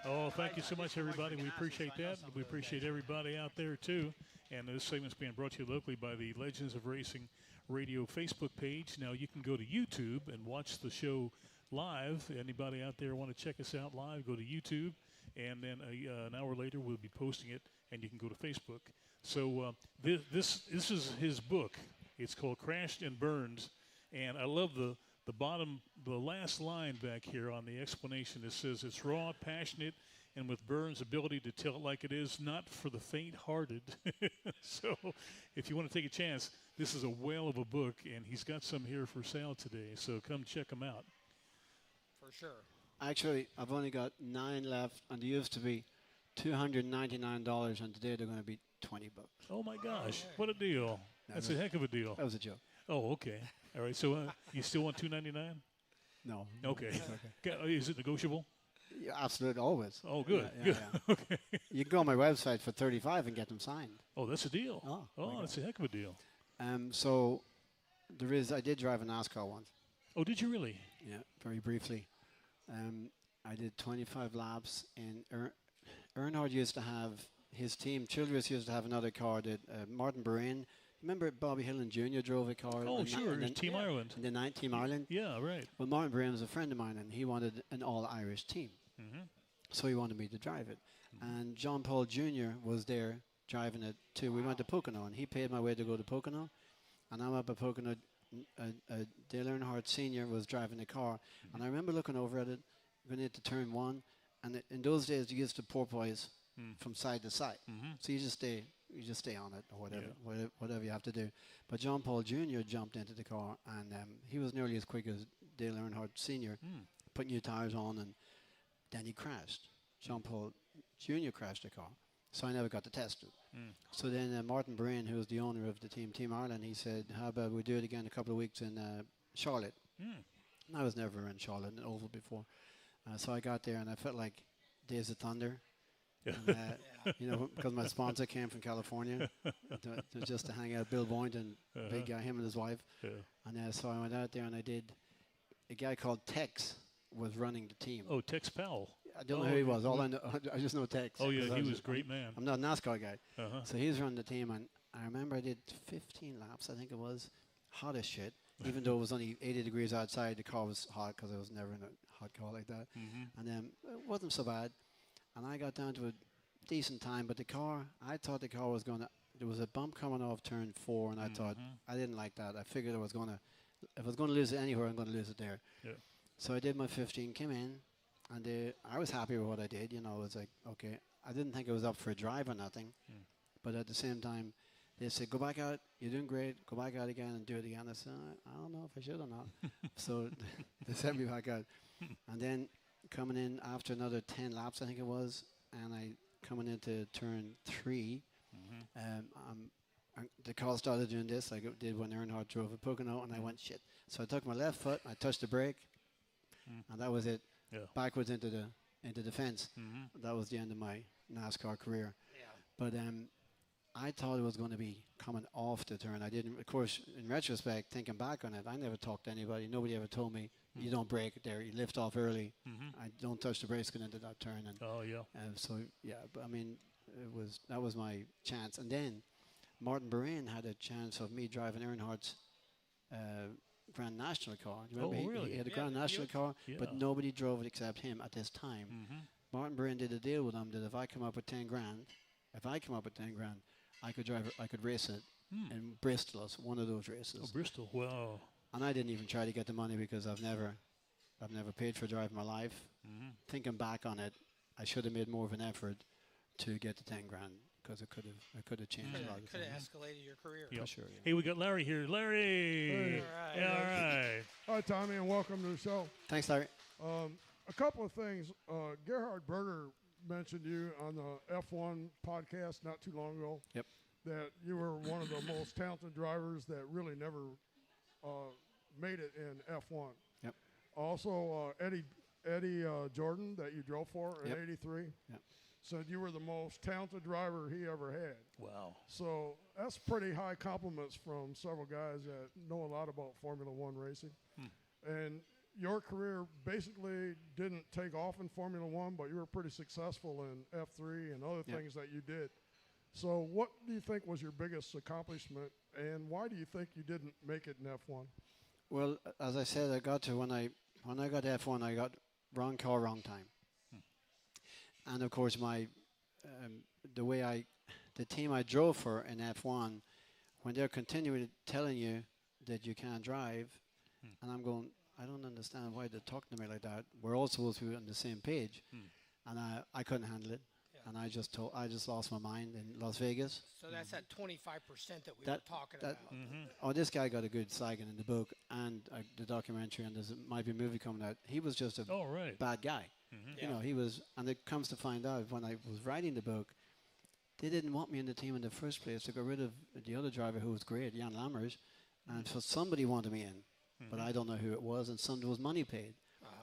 Oh, thank you so much, everybody. We appreciate that. We appreciate everybody out there, too. And this segment's being brought to you locally by the Legends of Racing Radio Facebook page. Now, you can go to YouTube and watch the show live. Anybody out there want to check us out live, go to YouTube. And then an hour later, we'll be posting it, and you can go to Facebook. So this is his book. It's called Crashed and Burned. And I love the last line back here on the explanation. It says, it's raw, passionate, and with Byrne's ability to tell it like it is, not for the faint-hearted. So if you want to take a chance, this is a whale of a book, and he's got some here for sale today. So come check them out. For sure. Actually, I've only got 9 left, and they used to be $299, and today they're going to be $20. Oh, my gosh. What a deal. That's a heck of a deal. That was a joke. Oh, okay. All right. So you still want $299? No. Okay. Is it negotiable? Yeah, absolutely, always. Oh, good. Yeah. Okay. You can go on my website for $35 and get them signed. Oh, that's a deal. Oh, that's a heck of a deal. So I did drive a NASCAR once. Oh, did you really? Yeah, very briefly. I did 25 laps, and Earnhardt used to have his team. Childress used to have another car that Martin Byrne remember Bobby Hillin Jr. drove a car? Oh, sure. Team Ireland. In the Team Ireland? Yeah, right. Well, Martin Byrne was a friend of mine, and he wanted an all-Irish team. So he wanted me to drive it. And John Paul Jr. was there driving it, too. We went to Pocono, and he paid my way to go to Pocono. And I'm up at Pocono. Dale Earnhardt Sr. was driving the car. And I remember looking over at it, going into turn 1. And in those days, you used to porpoise from side to side. So you just stay on it, or whatever you have to do. But John Paul Jr. jumped into the car, and he was nearly as quick as Dale Earnhardt Sr. Put new tires on, and then he crashed. John Paul Jr. crashed the car, so I never got to test it. So then Martin Byrne, who was the owner of the Team Ireland, he said, "How about we do it again a couple of weeks in Charlotte?" And I was never in Charlotte, in Oval before. So I got there, and I felt like Days of Thunder. And, you know, because my sponsor came from California just to hang out. Bill Boynton, big guy, him and his wife. And so I went out there, and I did. A guy called Tex was running the team. Oh, Tex Powell. I don't know who he was. All I know, I just know Tex. Oh yeah, he was a great man. I'm not a NASCAR guy. So he was running the team, and I remember I did 15 laps. I think it was hot as shit. Even though it was only 80 degrees outside, the car was hot because I was never in a hot car like that. And it wasn't so bad. And I got down to a decent time, but the car, I thought the car was going to, there was a bump coming off turn 4, and I thought, I didn't like that. I figured I was going to, if I was going to lose it anywhere, I'm going to lose it there. So I did my 15, came in, and I was happy with what I did. You know, it was like, okay, I didn't think I was up for a drive or nothing, but at the same time, they said, go back out, you're doing great, go back out again and do it again. I said, I don't know if I should or not. So they sent me back out. And then coming in after another 10 laps, I think it was, and I coming into turn 3, the car started doing this like it did when Earnhardt drove at Pocono, and I went, shit. So I took my left foot, I touched the brake, and that was it, backwards into the fence. That was the end of my NASCAR career. But I thought it was going to be coming off the turn. I didn't, of course, in retrospect, thinking back on it, I never talked to anybody. Nobody ever told me, you don't brake there, you lift off early. I don't touch the brakes going into that turn. And so, yeah, but I mean, that was my chance. And then Martin Byrne had a chance of me driving Earnhardt's Grand National car. You remember he had a Grand National car, but nobody drove it except him at this time. Martin Byrne did a deal with him that if I come up with 10 grand, I could drive it, I could race it in Bristol, one of those races. Oh, Bristol, wow. And I didn't even try to get the money because I've never paid for a drive in my life. Thinking back on it, I should have made more of an effort to get the 10 grand because it could have changed a lot. Could have escalated your career. Yep. For sure. Yeah. Hey, we got Larry here. Larry. Hey. Yeah, all right. Hi, Tommy, and welcome to the show. Thanks, Larry. A couple of things. Gerhard Berger mentioned you on the F1 podcast not too long ago. Yep. That you were one of the most talented drivers that really never made it in F1. Yep. Also, Eddie Jordan that you drove for in '83 said you were the most talented driver he ever had. Wow. So that's pretty high compliments from several guys that know a lot about Formula One racing. And your career basically didn't take off in Formula One, but you were pretty successful in F3 and other things that you did. So what do you think was your biggest accomplishment, and why do you think you didn't make it in F1? Well, as I said, I got to when I got F1, I got wrong car, wrong time. And of course, my the team I drove for in F1, when they're continually telling you that you can't drive, and I'm going, I don't understand why they're talking to me like that. We're all supposed to be on the same page, and I couldn't handle it. And I just lost my mind in Las Vegas. So that's that 25% that we were talking about. Oh, this guy got a good slagging in the book and the documentary, and there might be a movie coming out. He was just a bad guy. You know, he was, and it comes to find out when I was writing the book, they didn't want me in the team in the first place. They got rid of the other driver who was great, Jan Lammers, and so somebody wanted me in, but I don't know who it was, and there was money paid.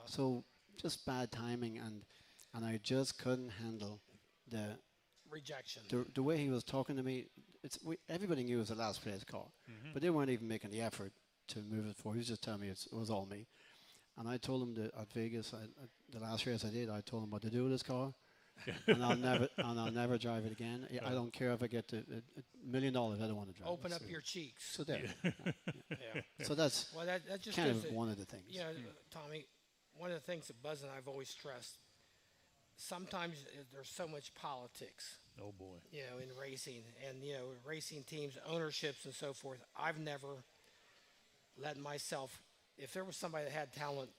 So just bad timing, and I just couldn't handle the rejection. The way he was talking to me, everybody knew it was a last place car, but they weren't even making the effort to move it forward. He was just telling me it was all me. And I told him that at Vegas, the last race I did, I told him what to do with this car. and I'll never drive it again. I don't care if I get $1 million. I don't want to drive. Open it. up your cheeks. So there. Yeah. So that's that just kind goes of one of the things. You know, Tommy, one of the things that Buzz and I have always stressed. Sometimes there's so much politics. Oh boy. You know, in racing and racing teams, ownerships, and so forth. I've never let myself. If there was somebody that had talent,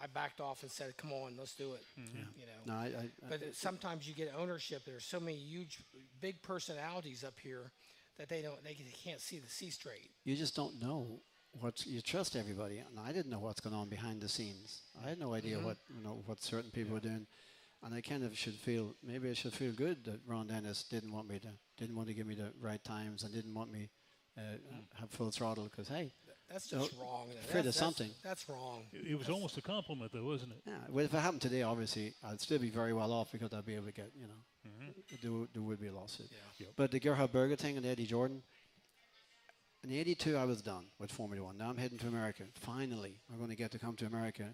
I backed off and said, "Come on, let's do it." Mm-hmm. You know. No, But sometimes you get ownership. There's so many huge, big personalities up here that they can't see straight. you just don't know you trust everybody, and I didn't know what's going on behind the scenes. I had no idea what certain people were doing, and I kind of maybe I should feel good that Ron Dennis didn't want to give me the right times and didn't want me have full throttle because hey. That's just wrong. Afraid of something. That's wrong. It was almost a compliment, though, wasn't it? Yeah. Well, if it happened today, obviously, I'd still be very well off because I'd be able to get, there would be a lawsuit. Yeah. Yep. But the Gerhard Berger thing and Eddie Jordan, in '82, I was done with Formula One. Now I'm heading to America. Finally, I'm going to get to come to America,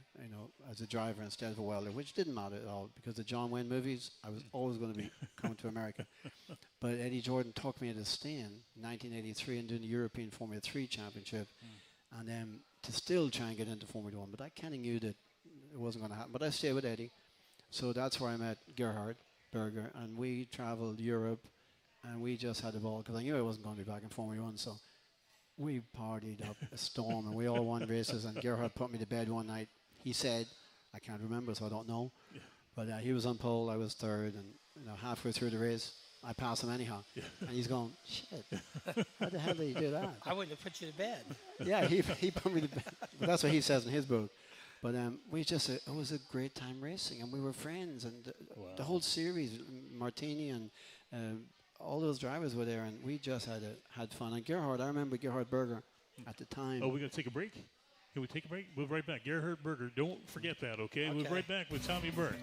as a driver instead of a welder, which didn't matter at all because the John Wayne movies, I was always going to be coming to America. But Eddie Jordan took me at a stand in 1983 and doing the European Formula 3 Championship. And then to still try and get into Formula One. But I kind of knew that it wasn't going to happen. But I stayed with Eddie. So that's where I met Gerhard Berger. And we traveled Europe. And we just had a ball. Because I knew I wasn't going to be back in Formula One. So we partied up a storm. And we all won races. And Gerhard put me to bed one night. He said, I can't remember, so I don't know. Yeah. But he was on pole. I was third. And halfway through the race, I passed him anyhow. Yeah. And he's going, shit, how the hell did he do that? I wouldn't have put you to bed. Yeah, he put me to bed. But that's what he says in his book. But it was a great time racing, and we were friends. And the whole series, Martini and all those drivers were there, and we just had fun. And Gerhard, I remember Gerhard Berger at the time. Oh, we're going to take a break? Can we take a break? We'll be right back. Gerhard Berger, don't forget that, okay? We'll be right back with Tommy Byrne.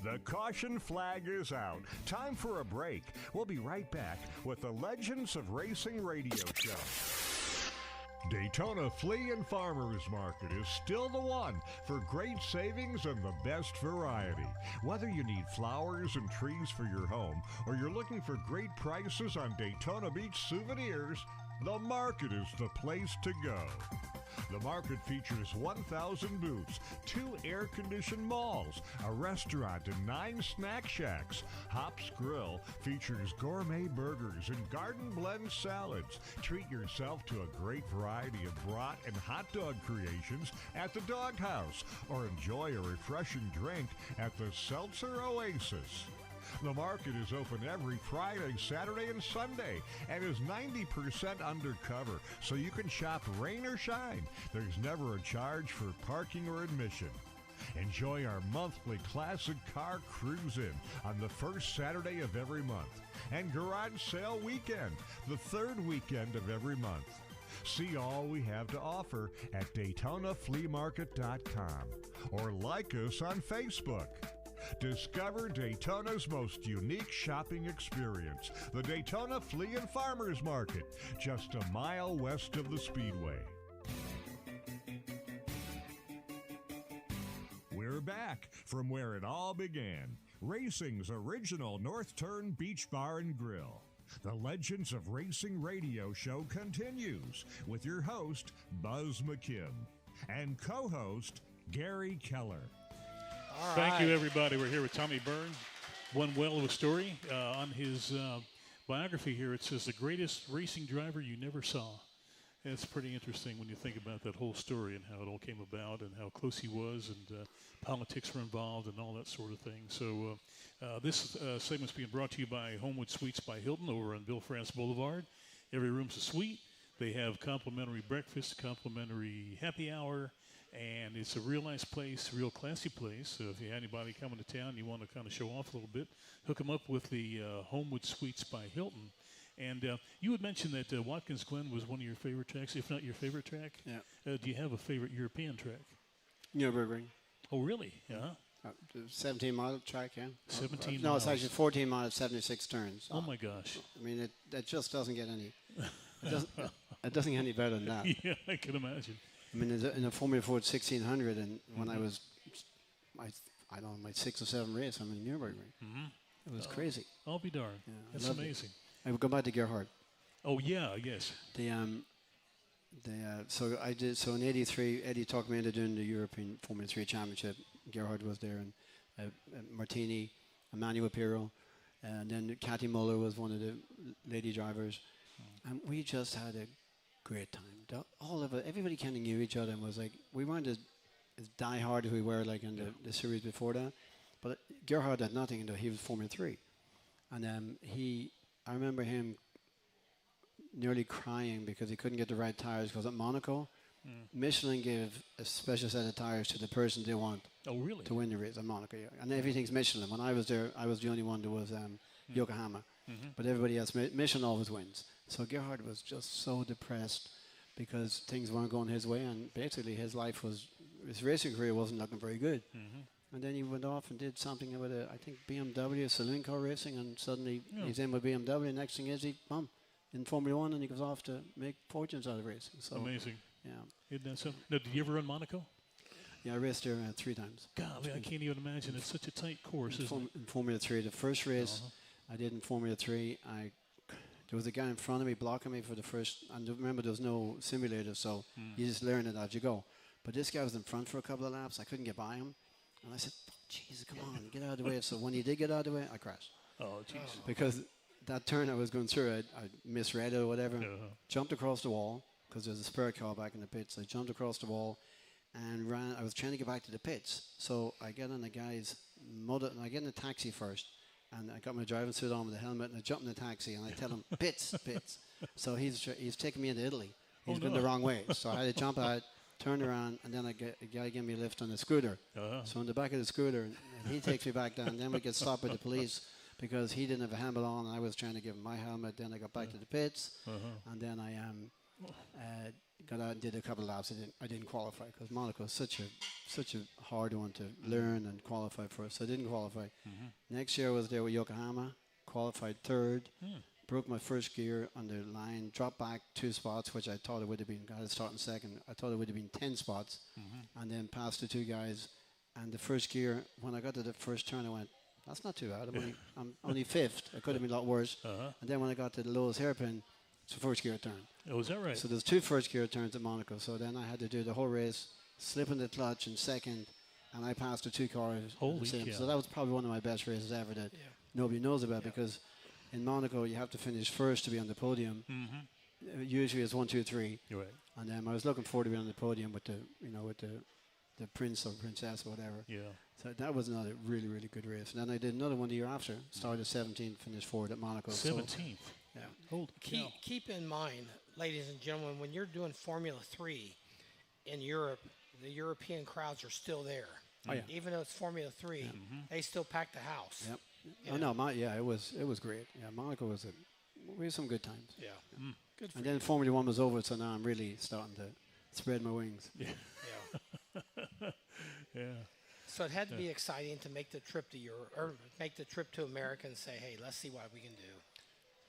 The caution flag is out. Time for a break. We'll be right back with the Legends of Racing radio show. Daytona Flea and Farmers Market is still the one for great savings and the best variety. Whether you need flowers and trees for your home or you're looking for great prices on Daytona Beach souvenirs, the market is the place to go. The market features 1,000 booths, 2 air-conditioned malls, a restaurant, and 9 snack shacks. Hops Grill features gourmet burgers and garden blend salads. Treat yourself to a great variety of brat and hot dog creations at the Doghouse, or enjoy a refreshing drink at the Seltzer Oasis. The market is open every Friday, Saturday, and Sunday, and is 90% undercover, so you can shop rain or shine. There's never a charge for parking or admission. Enjoy our monthly classic car cruise-in on the first Saturday of every month, and garage sale weekend, the third weekend of every month. See all we have to offer at DaytonaFleaMarket.com or like us on Facebook. Discover Daytona's most unique shopping experience, the Daytona Flea and Farmers Market, just a mile west of the Speedway. We're back from where it all began, racing's original North Turn Beach Bar and Grill. The Legends of Racing radio show continues with your host, Buzz McKim, and co-host, Gary Keller. Thank you, everybody. We're here with Tommy Byrne. One well of a story. On his biography here, it says, the greatest racing driver you never saw. And it's pretty interesting when you think about that whole story and how it all came about and how close he was and politics were involved and all that sort of thing. So this segment's being brought to you by Homewood Suites by Hilton over on Bill France Boulevard. Every room's a suite. They have complimentary breakfast, complimentary happy hour, and it's a real nice place, real classy place. So if you have anybody coming to town, you want to kind of show off a little bit, hook them up with the Homewood Suites by Hilton. And you had mentioned that Watkins Glen was one of your favorite tracks, if not your favorite track. Yeah. Do you have a favorite European track? Nürburgring. Oh, really? Yeah. 17-mile track, yeah. 17 No, miles. it's actually 14 miles, 76 turns. Oh, my gosh. I mean, it just doesn't get any. It doesn't get any better than that. Yeah, I can imagine. I mean, in a Formula Ford 1600, and when I was I don't know, my 6th or 7th race. I'm in Nürburgring. It was crazy. I'll be darned. Yeah, That's amazing. I would go back to Gerhard. Oh yeah, yes. So I did. So in '83, Eddie talked me into doing the European Formula 3 Championship. Gerhard was there, and Martini, Emmanuel Pirro, and then Cathy Muller was one of the lady drivers, and we just had a great time. All of it, everybody kind of knew each other, and was like, we weren't as die hard as we were like in the series before that. But Gerhard had nothing until he was Formula 3, and I remember him nearly crying because he couldn't get the right tires, because at Monaco, Michelin gave a special set of tires to the person they want to win the race at Monaco. Yeah. And everything's Michelin. When I was there, I was the only one that was Yokohama. But everybody else, Michelin always wins. So Gerhard was just so depressed because things weren't going his way, and basically his racing career wasn't looking very good. And then he went off and did something with I think BMW, saloon car racing, and suddenly he's in with BMW. Next thing is in Formula 1, and he goes off to make fortunes out of racing. So amazing. Yeah. Isn't that so? Now, did you ever run Monaco? Yeah, I raced there 3 times. Golly, I can't even imagine. It's such a tight course, isn't it? In Formula 3, the first race I did in Formula 3, there was a guy in front of me blocking me for the first, and remember there was no simulator, so you just learn it as you go. But this guy was in front for a couple of laps. I couldn't get by him. And I said, Jesus, come on, get out of the way. So when he did get out of the way, I crashed. Oh, jeez. Because that turn I was going through, I misread it or whatever, jumped across the wall, because there's a spare car back in the pits. I jumped across the wall and ran. I was trying to get back to the pits. So I get on the guy's motor, and I get in a taxi first. And I got my driving suit on with a helmet, and I jump in the taxi, and I tell him, pits. So he's taking me into Italy. He's been the wrong way. So I had to jump out, turn around, and then a guy gave me a lift on the scooter. So in the back of the scooter, and he takes me back down. Then we get stopped by the police because he didn't have a helmet on, and I was trying to give him my helmet. Then I got back to the pits, and then I got out and did a couple of laps. I didn't qualify because Monaco is such a hard one to learn and qualify for. So I didn't qualify. Next year I was there with Yokohama, qualified 3rd, broke my first gear on the line, dropped back 2 spots, which I thought it would have been. I had starting 2nd. I thought it would have been 10 spots, and then passed the 2 guys. And the first gear, when I got to the first turn, I went, that's not too bad. I'm only 5th. It could have been a lot worse. And then when I got to the lowest hairpin, it's the first gear turn. Oh, is that right? So there's 2 first gear turns at Monaco. So then I had to do the whole race, slipping the clutch in 2nd, and I passed the 2 cars. Holy cow. So that was probably one of my best races ever that nobody knows about, because in Monaco you have to finish first to be on the podium. Usually it's 1, 2, 3. You're right. And I was looking forward to be on the podium with the prince or princess or whatever. Yeah. So that was another really, really good race. And then I did another one the year after. Started 17th, finished 4th at Monaco. 17th. So, yeah. Holy cow. Keep in mind, ladies and gentlemen, when you're doing Formula 3 in Europe, the European crowds are still there. Oh, yeah. Even though it's Formula 3, they still pack the house. Yep. You Oh know? no, it was great. Yeah, Monaco we had some good times. Yeah. Good for And then Formula 1 was over, so now I'm really starting to spread my wings. Yeah. Yeah. So it had to be exciting to make the trip to Europe, or make the trip to America and say, hey, let's see what we can do.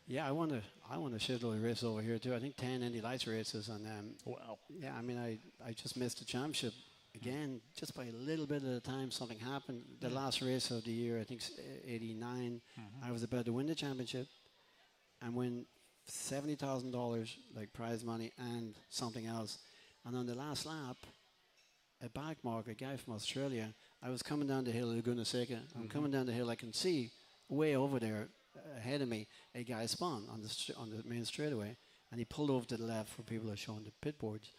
Yeah, I want to schedule a race over here too. I think 10 Indy Lights races, and Wow. yeah, I mean I just missed the championship again, just by a little bit at a time. Something happened. The last race of the year, I think '89, I was about to win the championship and win $70,000 like prize money and something else. And on the last lap, a backmark, a guy from Australia, I was coming down the hill at Laguna Seca. I'm coming down the hill. I can see way over there ahead of me a guy spun on the main straightaway, and he pulled over to the left where people are showing the pit boards.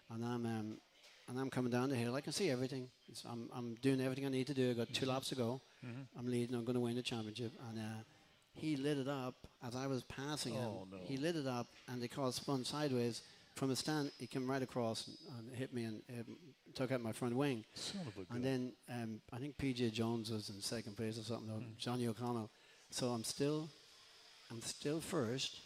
And I'm coming down the hill. I can see everything. I'm doing everything I need to do. I got 2 laps to go. I'm leading. I'm going to win the championship. And he lit it up as I was passing him. No. He lit it up, and the car spun sideways. From the stand, he came right across and hit me and took out my front wing. Son of a And gun. then I think P.J. Jones was in 2nd place or something, or Johnny O'Connell. So I'm still first,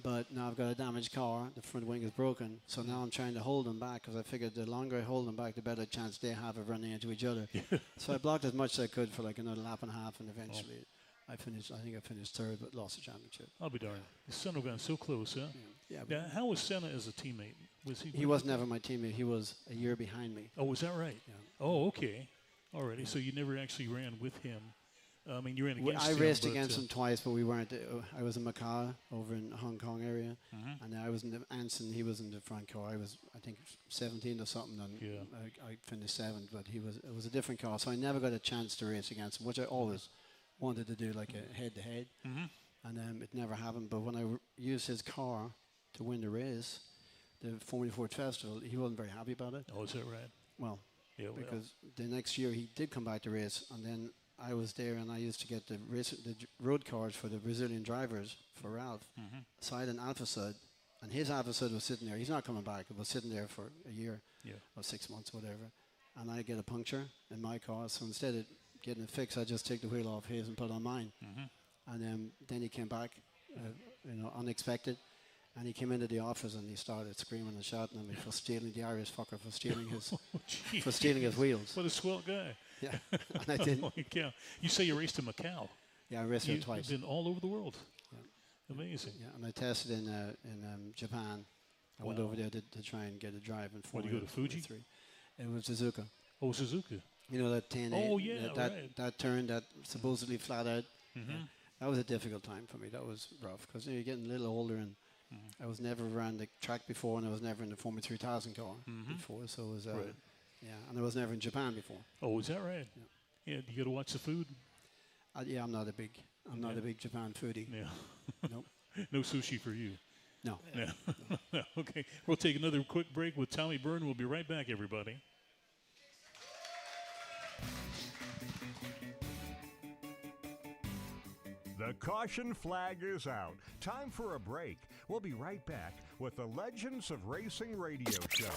but now I've got a damaged car. The front wing is broken. So now I'm trying to hold them back, because I figured the longer I hold them back, the better chance they have of running into each other. So I blocked as much as I could for like another lap and a half, and eventually I think I finished 3rd, but lost the championship. I'll be darned. Son of a gun, so close, huh? Yeah. Now, how was Senna as a teammate? Was he? He was never my teammate. He was a year behind me. Oh, was that right? Yeah. Oh, okay. Already. So you never actually ran with him. I mean, you ran against I him. raced against him twice, but we weren't. I was in Macau over in Hong Kong area, and I was in the Anson. He was in the front car. I was, I think, 17 or something, and I finished 7th. But it was a different car, so I never got a chance to race against him, which I always wanted to do, like a head-to-head, and it never happened. But when I used his car to win the race, the Formula Ford Festival, he wasn't very happy about it. Oh, is that right? Well, because the next year he did come back to race, and then I was there, and I used to get the road cars for the Brazilian drivers for Ralph. So I had an Alpha Sud, and his Alpha Sud was sitting there. He's not coming back. It was sitting there for a year or 6 months, whatever. And I get a puncture in my car, so instead of getting it fixed, I just take the wheel off his and put it on mine. And then he came back, unexpected. And he came into the office and he started screaming and shouting at me for stealing the Irish fucker for stealing his wheels. What a swell guy! Yeah, and I didn't. You say you raced in Macau? Yeah, I raced there twice. You've been all over the world. Yeah. Amazing. Yeah, and I tested in Japan. I went over there to try and get a drive in What, did you go to Fuji? 3. It was Suzuka. Oh, Suzuka. You know that 10 Oh yeah, that turn that supposedly flat out. That was a difficult time for me. That was rough because you're getting a little older, and I was never around the track before, and I was never in the Formula 3000 car before. So it was and I was never in Japan before. Oh, is that right? Yeah. You got to watch the food. I'm not a big Japan foodie. Yeah. Nope. No sushi for you. No. Yeah. Okay. We'll take another quick break with Tommy Byrne. We'll be right back, everybody. The caution flag is out. Time for a break. We'll be right back with the Legends of Racing radio show.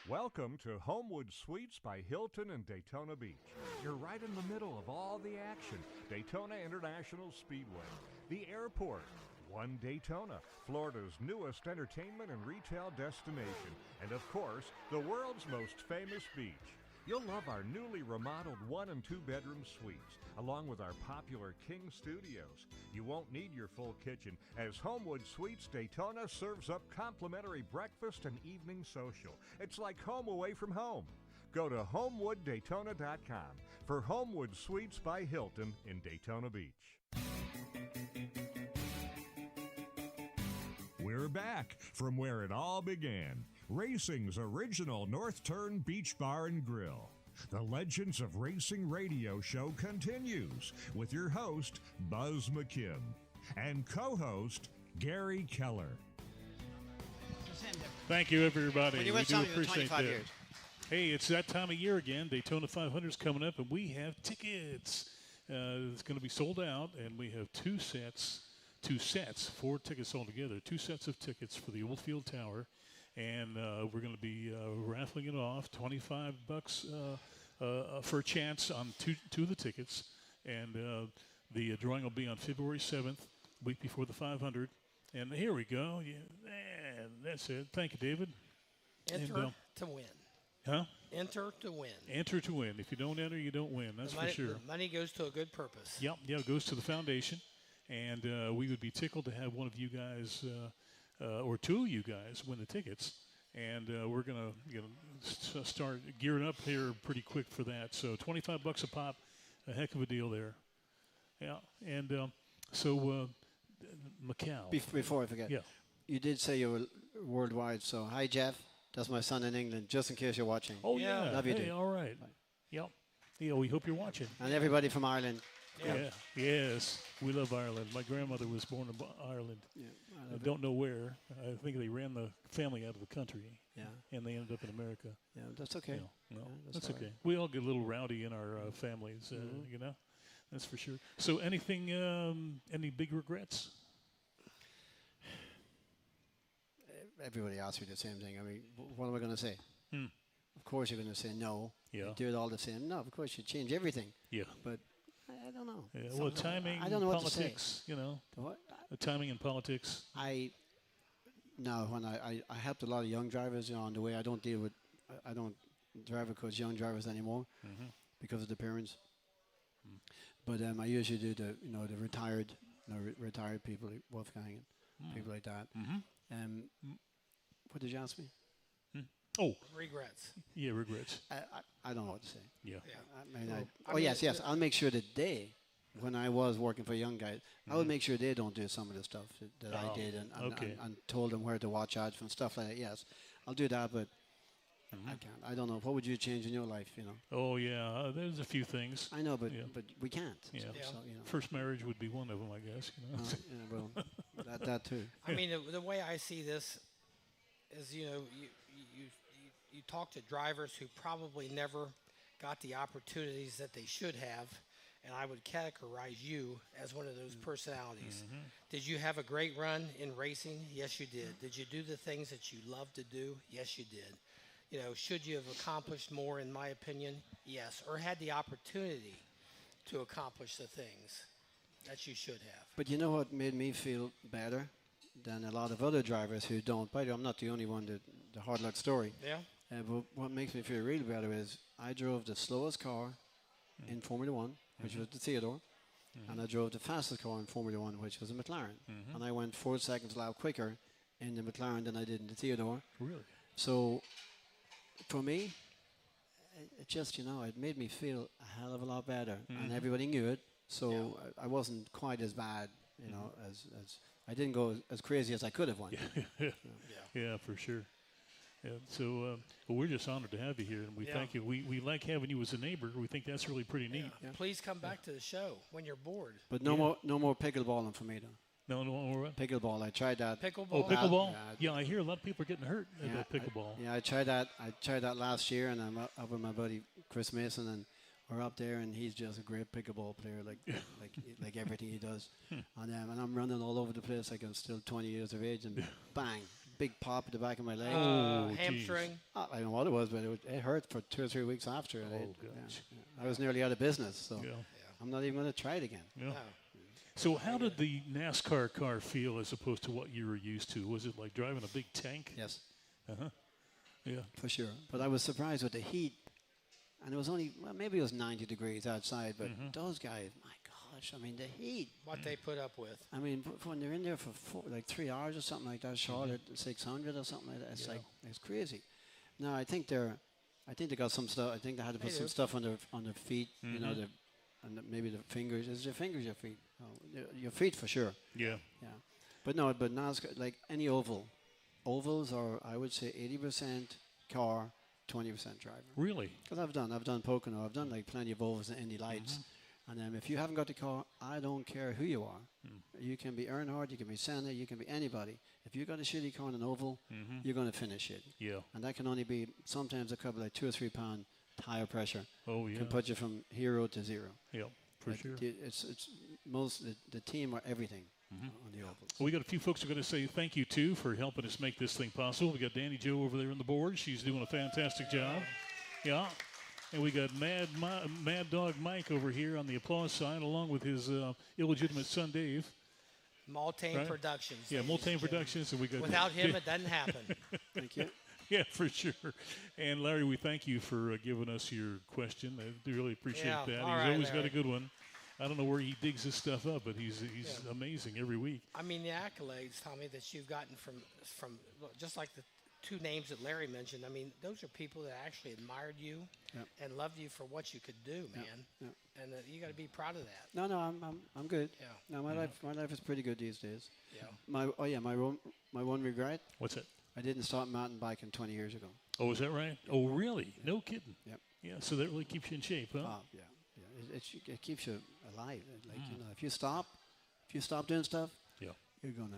Welcome to Homewood Suites by Hilton in Daytona Beach. You're right in the middle of all the action. Daytona International Speedway, the airport, One Daytona, Florida's newest entertainment and retail destination, and of course, the world's most famous beach. You'll love our newly remodeled 1- and 2-bedroom suites, along with our popular King Studios. You won't need your full kitchen, as Homewood Suites Daytona serves up complimentary breakfast and evening social. It's like home away from home. Go to HomewoodDaytona.com for Homewood Suites by Hilton in Daytona Beach. We're back from where it all began. Racing's original North Turn Beach Bar and Grill. The Legends of Racing radio show continues with your host, Buzz McKim, and co-host, Gary Keller. Thank you, everybody. We do appreciate that. Years. Hey, it's that time of year again. Daytona 500 is coming up, and we have tickets. It's going to be sold out, and we have two sets, 4 tickets altogether, 2 sets of tickets for the Oldfield Tower. And we're going to be raffling it off, $25 for a chance on two of the tickets. And the drawing will be on February 7th, week before the 500. And here we go. Yeah, and that's it. Thank you, David. Enter to win. Huh? Enter to win. Enter to win. If you don't enter, you don't win. That's for sure. The money goes to a good purpose. Yep, it goes to the foundation. And we would be tickled to have one of you guys or 2 of you guys win the tickets, and we're gonna start gearing up here pretty quick for that. So $25 a pop, a heck of a deal there. Yeah, and so Macau. Before I forget, you did say you were worldwide. So hi, Jeff. That's my son in England. Just in case you're watching. Oh yeah, love you. All right. Yep. Yeah, we hope you're watching. And everybody from Ireland. Yeah. Yes, we love Ireland. My grandmother was born in Ireland. Yeah, I don't know where. I think they ran the family out of the country. Yeah, and they ended up in America. Yeah, that's okay. No, that's okay. Right. We all get a little rowdy in our families, you know. That's for sure. So, anything? Any big regrets? Everybody asks me the same thing. I mean, what am I going to say? Of course, you're going to say no. Yeah. You do it all the same. No, of course, you change everything. Yeah. But I don't know. Yeah, well, timing, I don't know politics, what to say. You know. What? The timing and politics. When I helped a lot of young drivers, you know, on the way. I don't drive or coach young drivers anymore because of the parents. But I usually do the retired people, like Wolfgang and people like that. What did you ask me? Oh, Regrets. yeah, regrets. I don't know what to say. Yeah. I mean, yes. I'll make sure that when I was working for young guys, I would make sure they don't do some of the stuff that I did and told them where to watch out from stuff like that. Yes, I'll do that, but I can't. I don't know. What would you change in your life? Oh yeah, there's a few things. I know, but we can't. Yeah. So, First marriage would be one of them, I guess. Well, that too. I mean, the way I see this is, you talk to drivers who probably never got the opportunities that they should have, and I would categorize you as one of those personalities. Did you have a great run in racing? Yes, you did. Did you do the things that you love to do? Yes, you did. Should you have accomplished more, in my opinion? Yes. Or had the opportunity to accomplish the things that you should have. But you know what made me feel better than a lot of other drivers who don't? By the way, I'm not the only one, the hard luck story. Yeah. But what makes me feel really better is I drove the slowest car in Formula One, which was the Theodore, and I drove the fastest car in Formula One, which was a McLaren. And I went 4 seconds a lap quicker in the McLaren than I did in the Theodore. Really? So for me, it just, it made me feel a hell of a lot better. And everybody knew it. So I wasn't quite as bad, as I didn't go as crazy as I could have went. Yeah, for sure. Yeah, so we're just honored to have you here, and we thank you. We like having you as a neighbor. We think that's really pretty neat. Yeah. Please come back to the show when you're bored. But no more pickleballing for me, though. No more what? Pickleball. I tried that. Pickleball? Oh, pickleball? Yeah, I hear a lot of people are getting hurt at that pickleball. I tried that. I tried that last year, and I'm up with my buddy Chris Mason, and we're up there, and he's just a great pickleball player, like everything he does. And I'm running all over the place like I'm still 20 years of age, and bang, big pop at the back of my leg. Hamstring? I don't know what it was, but it hurt for 2 or 3 weeks after. I was nearly out of business, so I'm not even going to try it again. Yeah. No. So how did the NASCAR car feel as opposed to what you were used to? Was it like driving a big tank? Yes. Yeah. For sure. But I was surprised with the heat. And it was only, maybe it was 90 degrees outside, but those guys, my gosh, I mean, the heat. What they put up with. I mean, when they're in there for 3 hours or something like that, Charlotte 600 or something like that, it's crazy. No, I think they got some stuff. I think they had to put some stuff on their feet, and maybe the fingers. Is your fingers your feet? Oh, your feet for sure. Yeah. Yeah. But NASCAR, like any ovals are, I would say, 80% car, 20% driver. Really? Because I've done Pocono. I've done like plenty of ovals and Indy Lights. And if you haven't got the car, I don't care who you are. You can be Earnhardt, you can be Senna, you can be anybody. If you got a shitty car in an oval, you're going to finish it. Yeah. And that can only be sometimes a couple like 2 or 3 pound tire pressure. Oh yeah. Can put you from hero to zero. Yeah, for sure. It's the team are everything. On the ovals. Well, we got a few folks who are going to say thank you too for helping us make this thing possible. We got Danny Joe over there on the board. She's doing a fantastic job. Yeah. And we got Mad Dog Mike over here on the applause side, along with his illegitimate son Dave. Multane Productions. Yeah, Multane Productions. And we got without him, it doesn't happen. Thank you. Yeah, for sure. And Larry, we thank you for giving us your question. I do really appreciate that. He's always got a good one. I don't know where he digs his stuff up, but he's amazing every week. I mean, the accolades, Tommy, that you've gotten from just like the 2 names that Larry mentioned. I mean, those are people that actually admired you and loved you for what you could do, man. And you got to be proud of that. No, I'm good. Yeah. No, my life is pretty good these days. Yeah. My one regret. What's it? I didn't start mountain biking 20 years ago. Oh, is that right? Oh, really? No kidding. Yep. Yeah. So that really keeps you in shape, huh? Yeah. It keeps you alive. Like if you stop doing stuff, you're gonna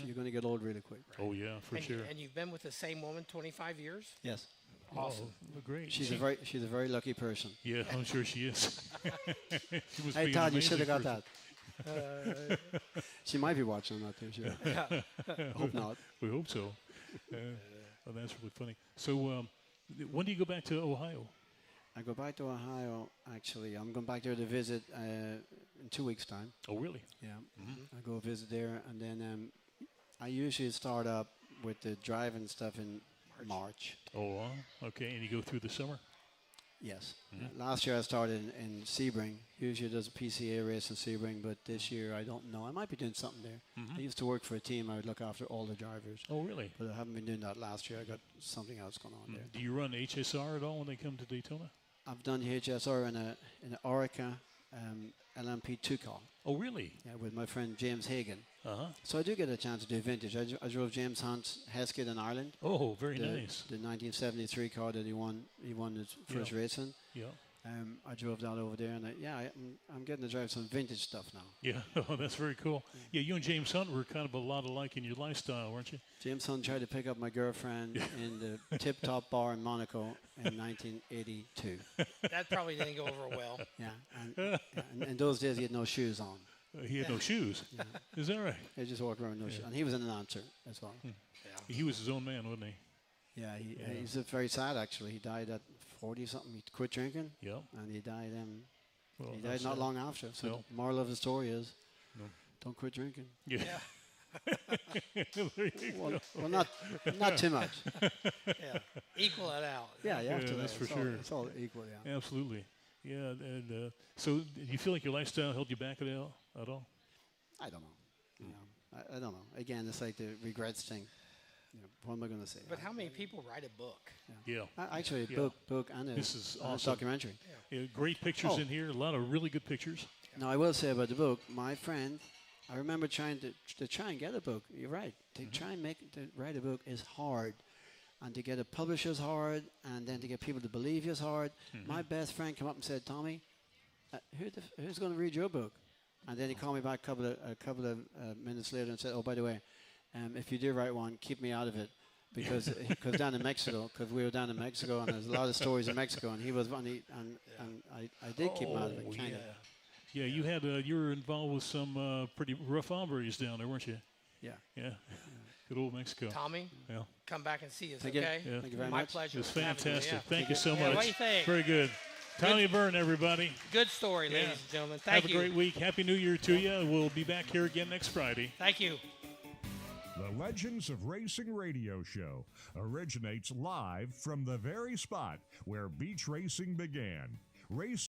you're gonna get old really quick. Right? Oh yeah, for sure. And you've been with the same woman 25 years? Yes. Awesome. Oh, great. She's a very lucky person. Yeah, I'm sure she is. Hey Todd, you should have got that. She might be watching. I'm not too sure. Hope not. We hope so. Well, that's really funny. So, when do you go back to Ohio? I go back to Ohio, actually. I'm going back there to visit in 2 weeks' time. Oh, really? Yeah. I go visit there, and then I usually start up with the driving stuff in March. Oh, okay. And you go through the summer? Yes. Last year I started in Sebring. Usually there's a PCA race in Sebring, but this year I don't know. I might be doing something there. I used to work for a team. I would look after all the drivers. Oh, really? But I haven't been doing that last year. I got something else going on there. Do you run HSR at all when they come to Daytona? I've done the HSR in an Orica LMP2 car. Oh, really? Yeah, with my friend James Hagan. Uh-huh. So I do get a chance to do vintage. I drove James Hunt's Heskett in Ireland. Oh, very the, nice. The 1973 car that he won his first race in. Yeah. I drove that over there, and I'm getting to drive some vintage stuff now. Yeah, oh, that's very cool. Yeah, you and James Hunt were kind of a lot alike in your lifestyle, weren't you? James Hunt tried to pick up my girlfriend in the Tip Top Bar in Monaco in 1982. That probably didn't go over well. Yeah, and in those days he had no shoes on. He had no shoes. Yeah. Is that right? He just walked around with no shoes, and he was an announcer as well. Yeah. He was his own man, wasn't he? Yeah, he's very sad actually. He died at 40 something. He quit drinking. Yeah. And he died. Well, he died not long after. So the moral of the story is, don't quit drinking. Yeah. well, not too much. Yeah. Equal it out. Yeah, you have to. That's for sure. It's all equal. Yeah. Absolutely. Yeah. And so, do you feel like your lifestyle held you back at all? I don't know. I don't know. Again, it's like the regrets thing. What am I going to say? But how many people write a book? Yeah. Actually, book and this is a awesome. documentary. Yeah, great pictures in here. A lot of really good pictures. Now, I will say about the book, my friend, I remember trying to try and get a book. You're right. To try and write a book is hard. And to get a publisher is hard. And then to get people to believe you is hard. My best friend came up and said, Tommy, who's going to read your book? And then he called me back a couple of minutes later and said, oh, by the way, if you do write one, keep me out of it. Because down in Mexico, because we were down in Mexico, and there's a lot of stories in Mexico, and he was funny, and I did keep him out of it, kind of. Yeah, you were involved with some pretty rough hombres down there, weren't you? Yeah. Yeah. Good old Mexico. Tommy, come back and see us, Thank okay? you. Yeah. Thank you very My much. pleasure. It was fantastic. Yeah. Thank you so Yeah, much. what do you think? Very good. Tommy Byrne, everybody. Good story, ladies and gentlemen. Have a great week. Happy New Year to you. We'll be back here again next Friday. Thank you. The Legends of Racing radio show originates live from the very spot where beach racing began. Racing